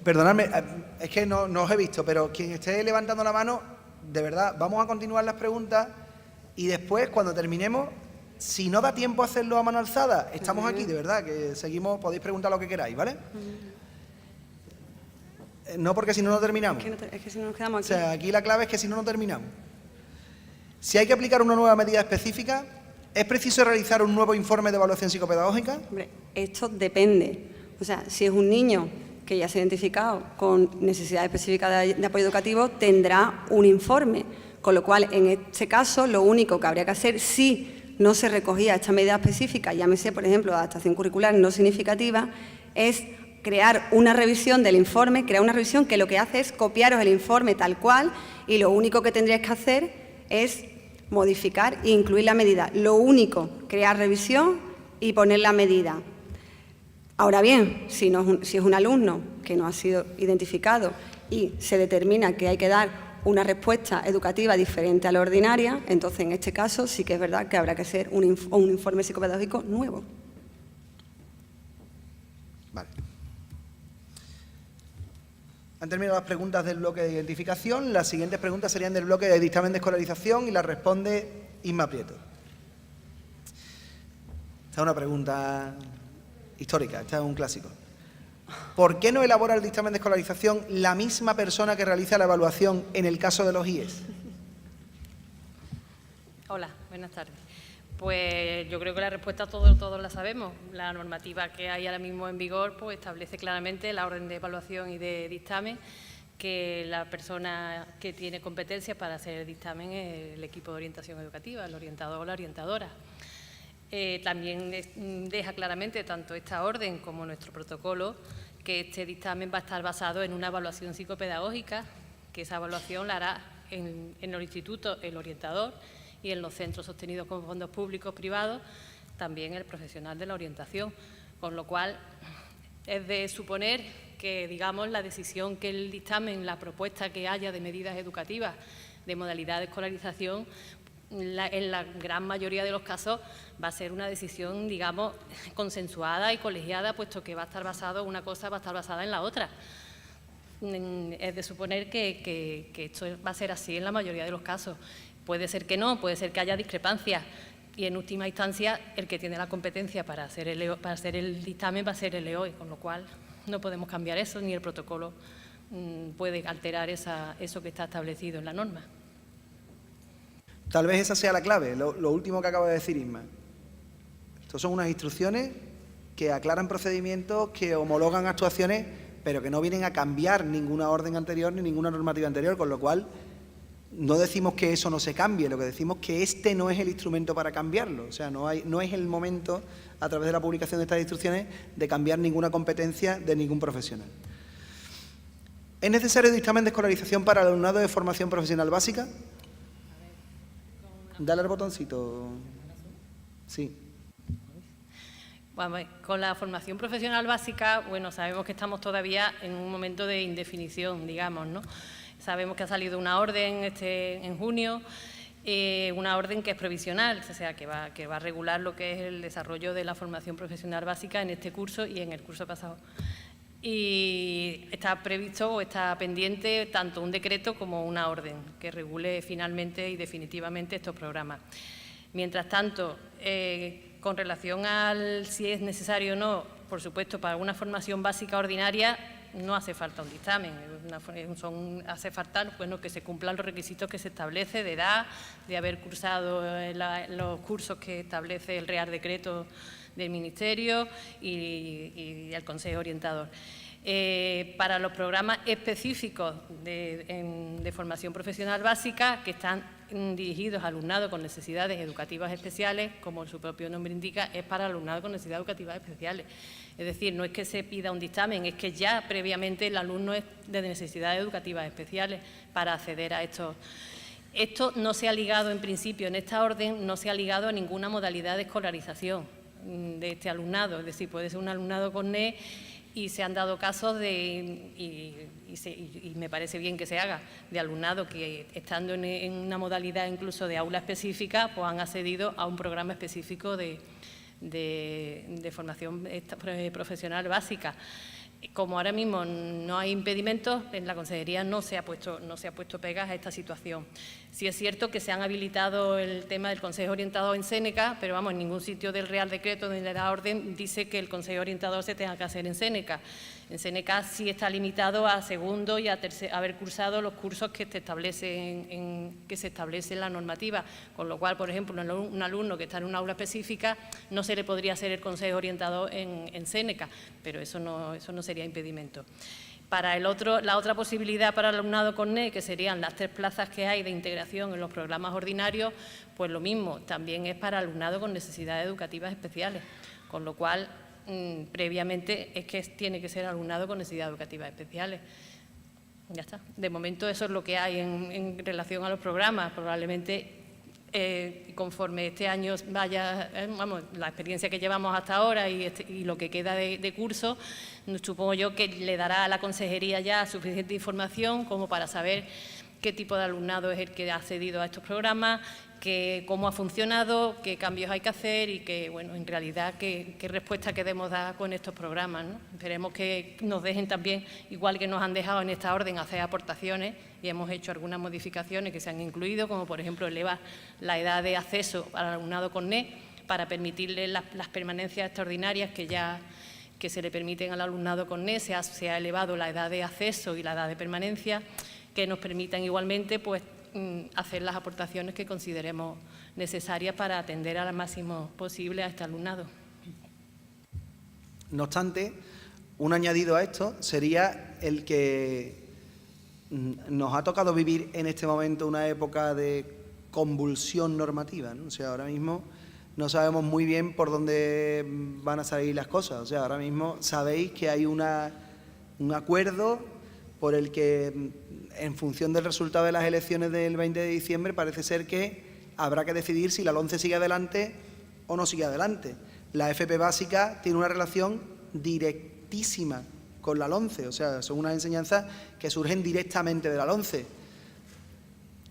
Perdonadme, es que no os he visto, pero quien esté levantando la mano, de verdad, vamos a continuar las preguntas y después, cuando terminemos, si no da tiempo a hacerlo a mano alzada, estamos aquí, de verdad, que seguimos, podéis preguntar lo que queráis, ¿vale? No, porque si no, no terminamos. Es que si no nos quedamos aquí. O sea, aquí la clave es que si no, no terminamos. Si hay que aplicar una nueva medida específica, ¿es preciso realizar un nuevo informe de evaluación psicopedagógica? Hombre, esto depende. O sea, si es un niño que ya se ha identificado con necesidades específicas de apoyo educativo, tendrá un informe. Con lo cual, en este caso, lo único que habría que hacer, si no se recogía esta medida específica, llámese, por ejemplo, adaptación curricular no significativa, es crear una revisión del informe, crear una revisión que lo que hace es copiaros el informe tal cual y lo único que tendríais que hacer es modificar e incluir la medida. Lo único, crear revisión y poner la medida. Ahora bien, si es un alumno que no ha sido identificado y se determina que hay que dar una respuesta educativa diferente a la ordinaria, entonces en este caso sí que es verdad que habrá que hacer un informe psicopedagógico nuevo. Vale. Han terminado las preguntas del bloque de identificación. Las siguientes preguntas serían del bloque de dictamen de escolarización y las responde Isma Prieto. Esta es una pregunta histórica, este es un clásico. ¿Por qué no elabora el dictamen de escolarización la misma persona que realiza la evaluación en el caso de los IES? Hola, buenas tardes. Pues yo creo que la respuesta todos la sabemos. La normativa que hay ahora mismo en vigor pues establece claramente la orden de evaluación y de dictamen, que la persona que tiene competencias para hacer el dictamen es el equipo de orientación educativa, el orientador o la orientadora. También deja claramente tanto esta orden como nuestro protocolo que este dictamen va a estar basado en una evaluación psicopedagógica, que esa evaluación la hará en los institutos el orientador y en los centros sostenidos con fondos públicos privados también el profesional de la orientación, con lo cual es de suponer que, digamos, la decisión que el dictamen, la propuesta que haya de medidas educativas de modalidad de escolarización, en la gran mayoría de los casos va a ser una decisión, digamos, consensuada y colegiada, puesto que va a estar basado, una cosa va a estar basada en la otra. Es de suponer que esto va a ser así en la mayoría de los casos. Puede ser que no, puede ser que haya discrepancias y en última instancia el que tiene la competencia para hacer el dictamen va a ser el EOE, con lo cual no podemos cambiar eso, ni el protocolo puede alterar eso que está establecido en la norma. Tal vez esa sea la clave, lo último que acaba de decir Isma. Estas son unas instrucciones que aclaran procedimientos, que homologan actuaciones, pero que no vienen a cambiar ninguna orden anterior ni ninguna normativa anterior, con lo cual no decimos que eso no se cambie, lo que decimos es que este no es el instrumento para cambiarlo. O sea, no es el momento, a través de la publicación de estas instrucciones, de cambiar ninguna competencia de ningún profesional. ¿Es necesario dictamen de escolarización para el alumnado de formación profesional básica? Dale al botoncito. Sí. Bueno, con la formación profesional básica, bueno, sabemos que estamos todavía en un momento de indefinición, digamos, ¿no? Sabemos que ha salido una orden en junio, una orden que es provisional, o sea, que va a regular lo que es el desarrollo de la formación profesional básica en este curso y en el curso pasado. Y está previsto o está pendiente tanto un decreto como una orden que regule finalmente y definitivamente estos programas. Mientras tanto, con relación al si es necesario o no, por supuesto, para una formación básica ordinaria no hace falta un dictamen, hace falta bueno, que se cumplan los requisitos que se establece de edad, de haber cursado los cursos que establece el Real Decreto del Ministerio y el Consejo Orientador. Para los programas específicos de formación profesional básica que están dirigidos a alumnado con necesidades educativas especiales, como su propio nombre indica, es para alumnado con necesidades educativas especiales. Es decir, no es que se pida un dictamen, es que ya previamente el alumno es de necesidades educativas especiales para acceder a estos. Esto no se ha ligado en principio, en esta orden, no se ha ligado a ninguna modalidad de escolarización de este alumnado. Es decir, puede ser un alumnado con NE y se han dado casos y me parece bien que se haga, de alumnado que estando en una modalidad incluso de aula específica, pues han accedido a un programa específico de formación profesional básica. Como ahora mismo no hay impedimentos, en la Consejería no se ha puesto pegas a esta situación. Sí es cierto que se han habilitado el tema del Consejo Orientador en Séneca, pero vamos, en ningún sitio del Real Decreto donde la orden dice que el Consejo Orientador se tenga que hacer en Séneca. En Séneca sí está limitado a segundo y a haber cursado los cursos que se establece en la normativa, con lo cual, por ejemplo, un alumno que está en una aula específica no se le podría hacer el Consejo Orientador en Séneca, pero eso no sería impedimento. Para la otra posibilidad para el alumnado con NE, que serían las 3 plazas que hay de integración en los programas ordinarios, pues lo mismo, también es para alumnado con necesidades educativas especiales, con lo cual previamente es que tiene que ser alumnado con necesidades educativas especiales. Ya está. De momento eso es lo que hay en relación a los programas. Probablemente conforme este año vaya, la experiencia que llevamos hasta ahora y lo que queda de curso, supongo yo que le dará a la Consejería ya suficiente información como para saber qué tipo de alumnado es el que ha accedido a estos programas, cómo ha funcionado, qué cambios hay que hacer y en realidad qué respuesta queremos dar con estos programas, ¿no? Esperemos que nos dejen también, igual que nos han dejado en esta orden, hacer aportaciones y hemos hecho algunas modificaciones que se han incluido, como por ejemplo elevar la edad de acceso al alumnado con NE para permitirle las permanencias extraordinarias que se le permiten al alumnado con NE, se ha elevado la edad de acceso y la edad de permanencia, que nos permitan igualmente pues hacer las aportaciones que consideremos necesarias para atender al máximo posible a este alumnado. No obstante, un añadido a esto sería el que nos ha tocado vivir en este momento una época de convulsión normativa, ¿no? O sea, ahora mismo no sabemos muy bien por dónde van a salir las cosas. O sea, ahora mismo sabéis que hay un acuerdo por el que, en función del resultado de las elecciones del 20 de diciembre, parece ser que habrá que decidir si la LOMCE sigue adelante o no sigue adelante. La FP básica tiene una relación directísima con la LOMCE, o sea, son unas enseñanzas que surgen directamente de la LOMCE.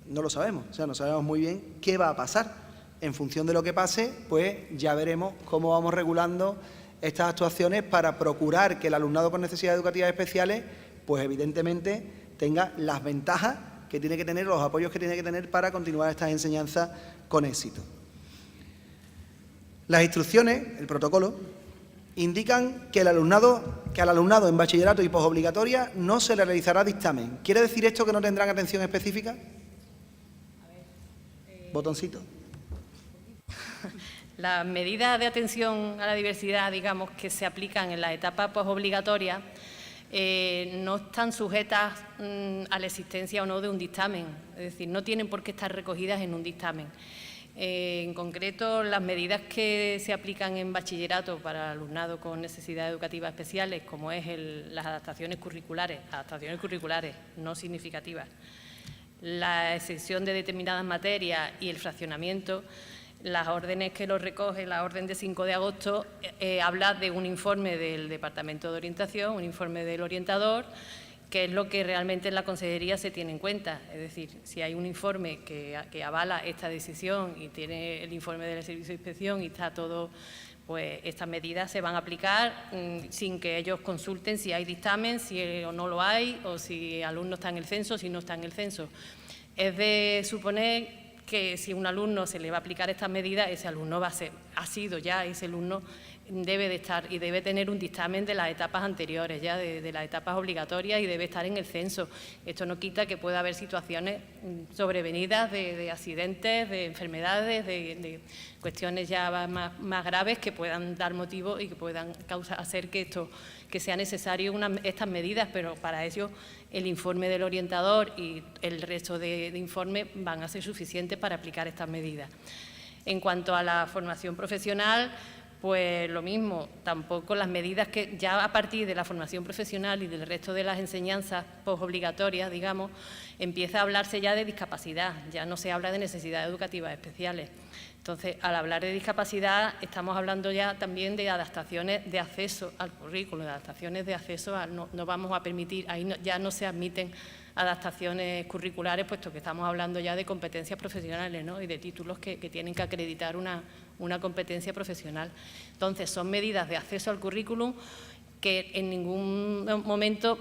no lo sabemos. O sea, no sabemos muy bien qué va a pasar. En función de lo que pase, pues ya veremos cómo vamos regulando estas actuaciones para procurar que el alumnado con necesidades educativas especiales, pues evidentemente tenga las ventajas que tiene que tener, los apoyos que tiene que tener para continuar estas enseñanzas con éxito. Las instrucciones, el protocolo, indican que al alumnado en bachillerato y posobligatoria no se le realizará dictamen. ¿Quiere decir esto que no tendrán atención específica? Botoncito. Las medidas de atención a la diversidad, digamos, que se aplican en la etapa posobligatoria, no están sujetas a la existencia o no de un dictamen. Es decir, no tienen por qué estar recogidas en un dictamen. En concreto, las medidas que se aplican en bachillerato para alumnado con necesidades educativas especiales, como es las adaptaciones curriculares no significativas, la exención de determinadas materias y el fraccionamiento, las órdenes que lo recoge, la orden de 5 de agosto, habla de un informe del Departamento de Orientación, un informe del orientador, que es lo que realmente en la consejería se tiene en cuenta. Es decir, si hay un informe que avala esta decisión y tiene el informe del Servicio de Inspección y está todo, pues estas medidas se van a aplicar sin que ellos consulten si hay dictamen, si o no lo hay, o si el alumno está en el censo, si no está en el censo. Es de suponer que si a un alumno se le va a aplicar estas medidas, ese alumno ese alumno debe de estar y debe tener un dictamen de las etapas anteriores, ya de las etapas obligatorias, y debe estar en el censo. Esto no quita que pueda haber situaciones sobrevenidas de accidentes, de enfermedades, de cuestiones ya más graves que puedan dar motivo y que puedan hacer que sea necesario estas medidas, pero para ello el informe del orientador y el resto de informes van a ser suficientes para aplicar estas medidas. En cuanto a la formación profesional, pues lo mismo, tampoco las medidas que ya a partir de la formación profesional y del resto de las enseñanzas posobligatorias, digamos, empieza a hablarse ya de discapacidad, ya no se habla de necesidades educativas especiales. Entonces, al hablar de discapacidad, estamos hablando ya también de adaptaciones de acceso al currículo, de adaptaciones de acceso no vamos a permitir, ahí ya no se admiten adaptaciones curriculares, puesto que estamos hablando ya de competencias profesionales, ¿no? Y de títulos que tienen que acreditar una competencia profesional. Entonces, son medidas de acceso al currículum que en ningún momento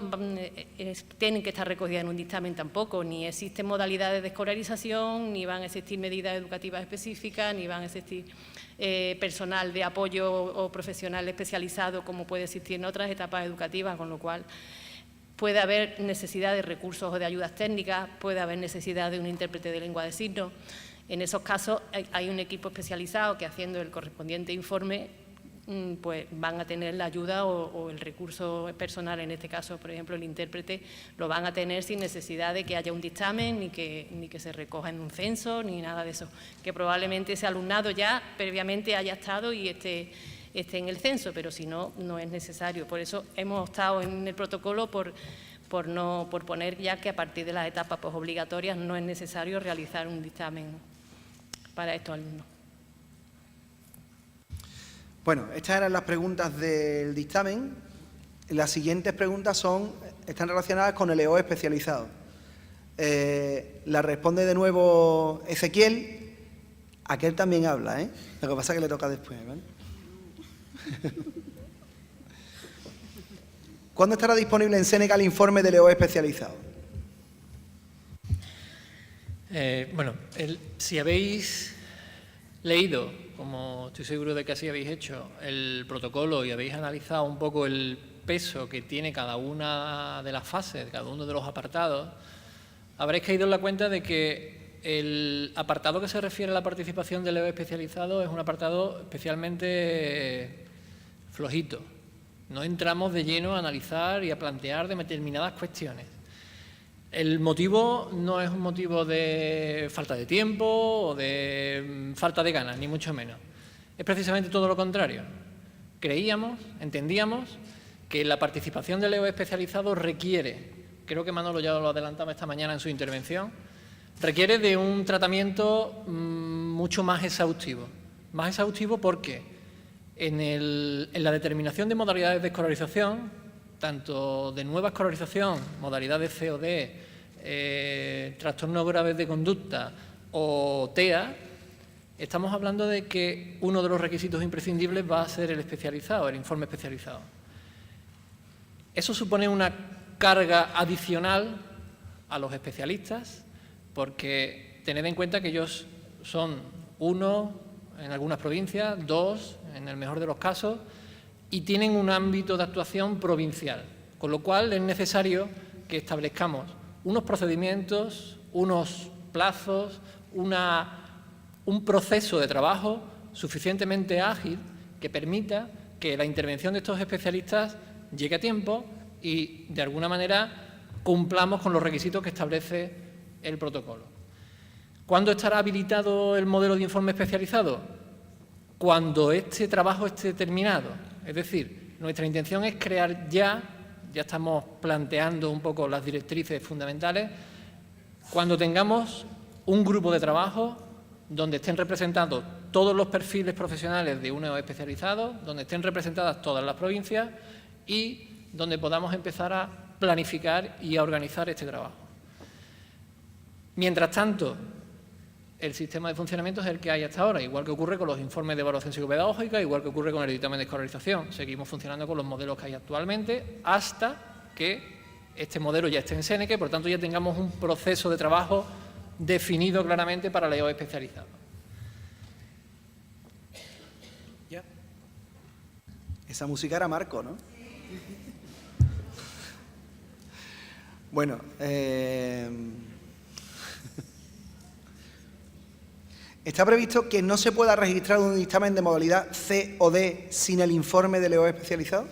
tienen que estar recogidas en un dictamen tampoco, ni existen modalidades de escolarización, ni van a existir medidas educativas específicas, ni van a existir personal de apoyo o profesional especializado como puede existir en otras etapas educativas, con lo cual puede haber necesidad de recursos o de ayudas técnicas, puede haber necesidad de un intérprete de lengua de signos. En esos casos hay un equipo especializado que, haciendo el correspondiente informe, pues van a tener la ayuda o el recurso personal, en este caso, por ejemplo, el intérprete, lo van a tener sin necesidad de que haya un dictamen, ni que se recoja en un censo, ni nada de eso. Que probablemente ese alumnado ya previamente haya estado y esté en el censo, pero si no, no es necesario. Por eso hemos optado en el protocolo por poner ya que a partir de las etapas posobligatorias no es necesario realizar un dictamen para estos alumnos. Bueno, estas eran las preguntas del dictamen. Las siguientes preguntas están relacionadas con el EO especializado. La responde de nuevo Ezequiel. Aquel también habla, ¿eh? Lo que pasa es que le toca después, ¿vale? ¿Cuándo estará disponible en Seneca el informe del EO especializado? Si habéis leído, como estoy seguro de que así habéis hecho, el protocolo y habéis analizado un poco el peso que tiene cada una de las fases, cada uno de los apartados, habréis caído en la cuenta de que el apartado que se refiere a la participación del EO especializado es un apartado especialmente flojito. No entramos de lleno a analizar y a plantear determinadas cuestiones. El motivo no es un motivo de falta de tiempo o de falta de ganas, ni mucho menos. Es precisamente todo lo contrario. Entendíamos que la participación del EO especializado requiere, creo que Manolo ya lo adelantaba esta mañana en su intervención, requiere de un tratamiento mucho más exhaustivo. Más exhaustivo porque en la determinación de modalidades de escolarización, tanto de nueva escolarización, modalidades COD, trastornos graves de conducta o TEA, estamos hablando de que uno de los requisitos imprescindibles va a ser el especializado, el informe especializado. Eso supone una carga adicional a los especialistas, porque tened en cuenta que ellos son 1 en algunas provincias, 2 en el mejor de los casos, y tienen un ámbito de actuación provincial, con lo cual es necesario que establezcamos unos procedimientos, unos plazos, un proceso de trabajo suficientemente ágil que permita que la intervención de estos especialistas llegue a tiempo y, de alguna manera, cumplamos con los requisitos que establece el protocolo. ¿Cuándo estará habilitado el modelo de informe especializado? Cuando este trabajo esté terminado. Es decir, nuestra intención es crear ya estamos planteando un poco las directrices fundamentales, cuando tengamos un grupo de trabajo donde estén representados todos los perfiles profesionales de un EO especializado, donde estén representadas todas las provincias y donde podamos empezar a planificar y a organizar este trabajo. Mientras tanto, el sistema de funcionamiento es el que hay hasta ahora, igual que ocurre con los informes de evaluación psicopedagógica, igual que ocurre con el dictamen de escolarización. Seguimos funcionando con los modelos que hay actualmente hasta que este modelo ya esté en Seneca y, por tanto, ya tengamos un proceso de trabajo definido claramente para el EO especializado. ¿Ya? Esa música era Marco, ¿no? Bueno, ¿está previsto que no se pueda registrar un dictamen de modalidad C o D sin el informe del EO especializado?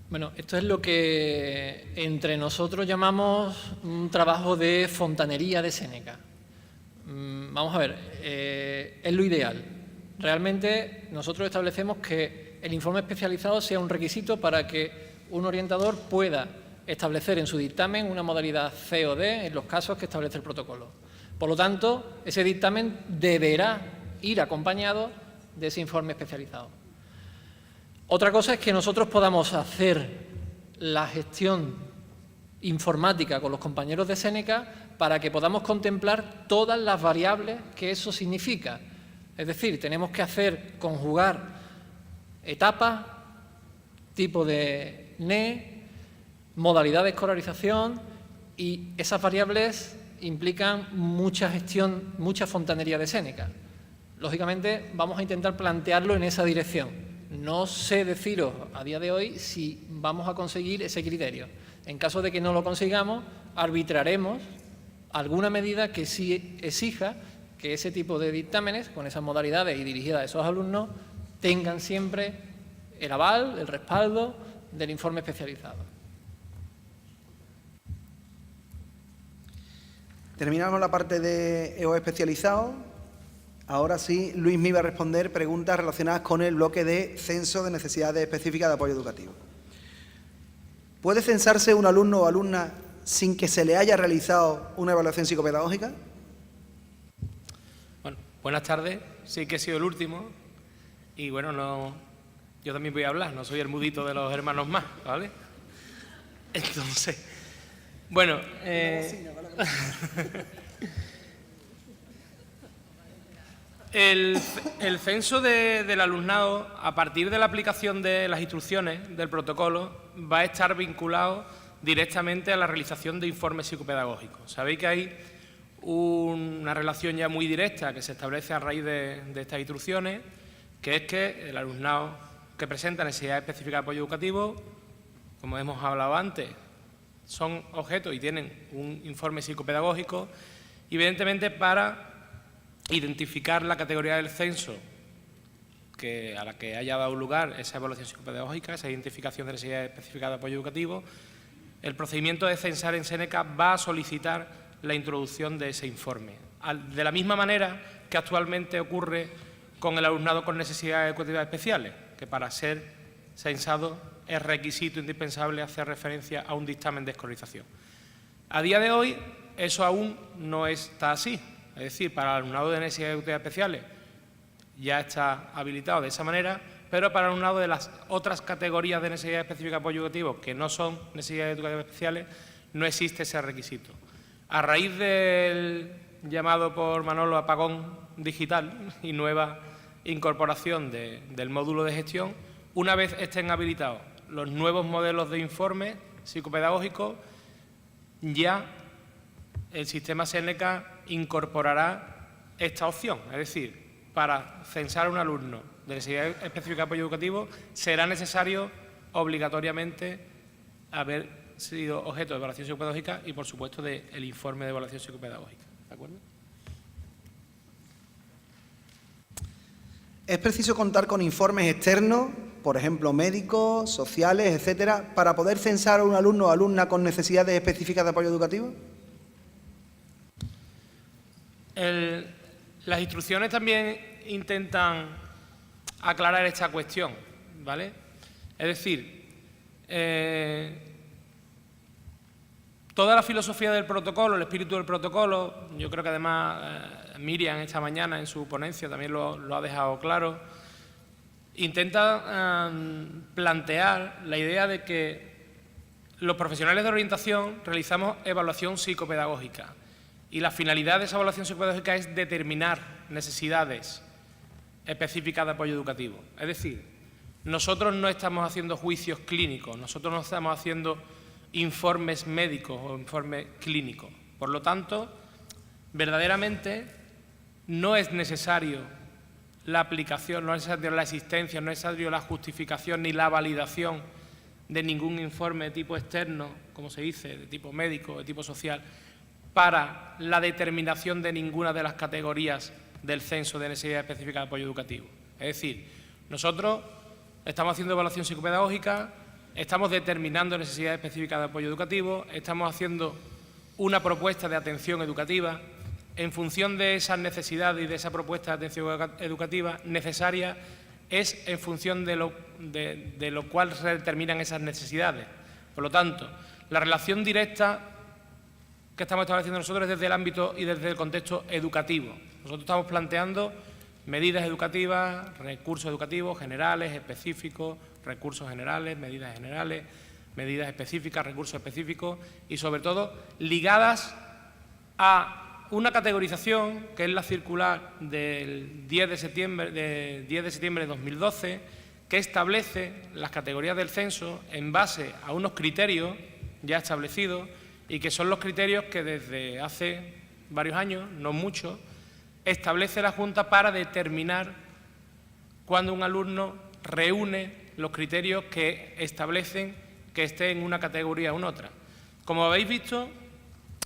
Bueno, esto es lo que entre nosotros llamamos un trabajo de fontanería de Seneca. Vamos a ver, es lo ideal. Realmente nosotros establecemos que el informe especializado sea un requisito para que un orientador pueda establecer en su dictamen una modalidad C o D en los casos que establece el protocolo. Por lo tanto, ese dictamen deberá ir acompañado de ese informe especializado. Otra cosa es que nosotros podamos hacer la gestión informática con los compañeros de Seneca para que podamos contemplar todas las variables que eso significa. Es decir, tenemos que conjugar etapas, tipo de NE, modalidad de escolarización, y esas variables implican mucha gestión, mucha fontanería de Seneca. Lógicamente, vamos a intentar plantearlo en esa dirección. No sé deciros a día de hoy si vamos a conseguir ese criterio. En caso de que no lo consigamos, arbitraremos alguna medida que sí exija que ese tipo de dictámenes, con esas modalidades y dirigidas a esos alumnos, tengan siempre el aval, el respaldo del informe especializado. Terminamos la parte de EO especializado. Ahora sí, Luis me iba a responder preguntas relacionadas con el bloque de censo de necesidades específicas de apoyo educativo. ¿Puede censarse un alumno o alumna sin que se le haya realizado una evaluación psicopedagógica? Bueno, buenas tardes. Sí que he sido el último y, bueno, yo también voy a hablar, no soy el mudito de los hermanos más, ¿vale? Entonces, bueno... El censo del alumnado, a partir de la aplicación de las instrucciones del protocolo, va a estar vinculado directamente a la realización de informes psicopedagógicos. Sabéis que hay una relación ya muy directa que se establece a raíz de estas instrucciones, que es que el alumnado que presenta necesidades específicas de apoyo educativo, como hemos hablado antes, son objeto y tienen un informe psicopedagógico, evidentemente para identificar la categoría del censo a la que haya dado lugar esa evaluación psicopedagógica, esa identificación de necesidades específicas de apoyo educativo. El procedimiento de censar en Seneca va a solicitar la introducción de ese informe. De la misma manera que actualmente ocurre con el alumnado con necesidades educativas especiales, que para ser censado es requisito indispensable hacer referencia a un dictamen de escolarización. A día de hoy eso aún no está así. Es decir, para el alumnado de necesidades educativas especiales ya está habilitado de esa manera, pero para el alumnado de las otras categorías de necesidades específicas de apoyo educativo, que no son necesidades educativas especiales, no existe ese requisito. A raíz del llamado por Manolo apagón digital y nueva incorporación del módulo de gestión, una vez estén habilitados los nuevos modelos de informe psicopedagógico, ya el sistema Seneca incorporará esta opción. Es decir, para censar a un alumno de necesidad específica de apoyo educativo será necesario obligatoriamente haber sido objeto de evaluación psicopedagógica y, por supuesto, del informe de evaluación psicopedagógica. ¿De acuerdo? ¿Es preciso contar con informes externos, por ejemplo, médicos, sociales, etcétera, para poder censar a un alumno o alumna con necesidades específicas de apoyo educativo? Las instrucciones también intentan aclarar esta cuestión, ¿vale? Es decir, toda la filosofía del protocolo, el espíritu del protocolo, yo creo que además Miriam esta mañana en su ponencia también lo ha dejado claro, intenta plantear la idea de que los profesionales de orientación realizamos evaluación psicopedagógica y la finalidad de esa evaluación psicopedagógica es determinar necesidades específicas de apoyo educativo. Es decir, nosotros no estamos haciendo juicios clínicos, nosotros no estamos haciendo informes médicos o informes clínicos. Por lo tanto, verdaderamente no es necesario la aplicación, no es necesario la existencia, no es necesario la justificación ni la validación de ningún informe de tipo externo, como se dice, de tipo médico, de tipo social, para la determinación de ninguna de las categorías del censo de necesidades específicas de apoyo educativo. Es decir, nosotros estamos haciendo evaluación psicopedagógica, estamos determinando necesidades específicas de apoyo educativo, estamos haciendo una propuesta de atención educativa. En función de esas necesidades y de esa propuesta de atención educativa necesaria es en función de lo cual se determinan esas necesidades. Por lo tanto, la relación directa que estamos estableciendo nosotros es desde el ámbito y desde el contexto educativo. Nosotros estamos planteando medidas educativas, recursos educativos generales, específicos, recursos generales, medidas específicas, recursos específicos y, sobre todo, ligadas a una categorización que es la circular del 10 de septiembre de 2012, que establece las categorías del censo en base a unos criterios ya establecidos y que son los criterios que desde hace varios años, no mucho, establece la Junta para determinar cuando un alumno reúne los criterios que establecen que esté en una categoría o en otra. Como habéis visto,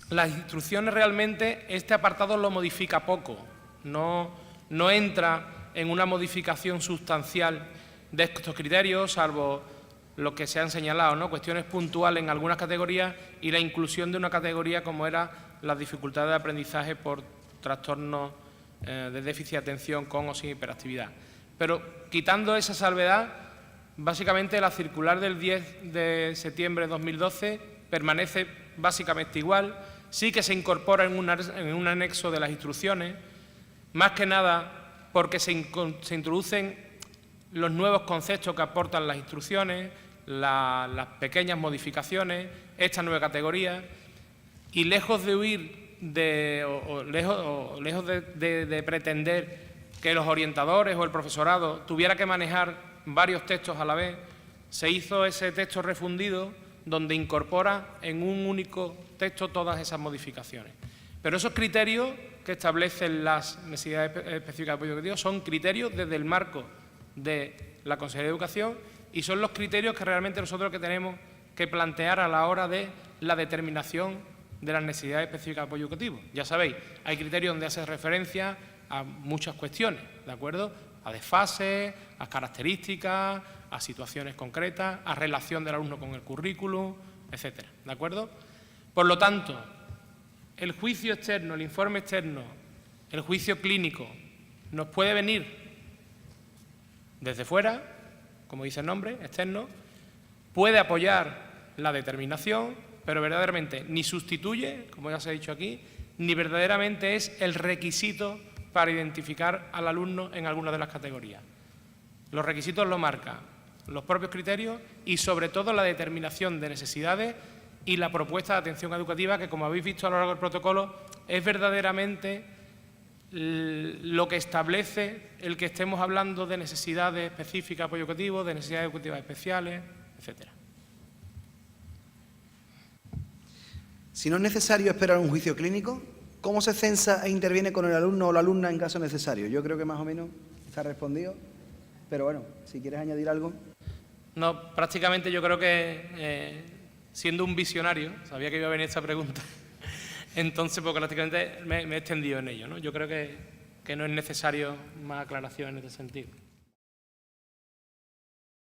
las instrucciones realmente, este apartado lo modifica poco, no entra en una modificación sustancial de estos criterios, salvo lo que se han señalado, ¿no? Cuestiones puntuales en algunas categorías y la inclusión de una categoría como era las dificultades de aprendizaje por trastornos de déficit de atención con o sin hiperactividad. Pero quitando esa salvedad, básicamente la circular del 10 de septiembre de 2012 permanece básicamente igual, sí que se incorpora en un anexo de las instrucciones, más que nada porque se introducen los nuevos conceptos que aportan las instrucciones, las pequeñas modificaciones, esta nueva categoría, y lejos de huir lejos de pretender que los orientadores o el profesorado tuviera que manejar varios textos a la vez, se hizo ese texto refundido donde incorpora en un único texto todas esas modificaciones. Pero esos criterios que establecen las necesidades específicas de apoyo educativo son criterios desde el marco de la Consejería de Educación y son los criterios que realmente nosotros que tenemos que plantear a la hora de la determinación de las necesidades específicas de apoyo educativo. Ya sabéis, hay criterios donde hace referencia a muchas cuestiones, ¿de acuerdo? A desfases, a características, a situaciones concretas, a relación del alumno con el currículum, etcétera, ¿de acuerdo? Por lo tanto, el juicio externo, el informe externo, el juicio clínico, nos puede venir desde fuera, como dice el nombre, externo, puede apoyar la determinación, pero verdaderamente ni sustituye, como ya se ha dicho aquí, ni verdaderamente es el requisito para identificar al alumno en alguna de las categorías. Los requisitos lo marcan los propios criterios y, sobre todo, la determinación de necesidades y la propuesta de atención educativa, que, como habéis visto a lo largo del protocolo, es verdaderamente lo que establece el que estemos hablando de necesidades específicas de apoyo educativo, de necesidades educativas especiales, etcétera. Si no es necesario esperar un juicio clínico, ¿cómo se censa e interviene con el alumno o la alumna en caso necesario? Yo creo que más o menos está respondido, pero bueno, si quieres añadir algo. No, prácticamente yo creo que, siendo un visionario, sabía que iba a venir esta pregunta, entonces pues prácticamente me he extendido en ello, ¿no? Yo creo que no es necesario más aclaración en este sentido.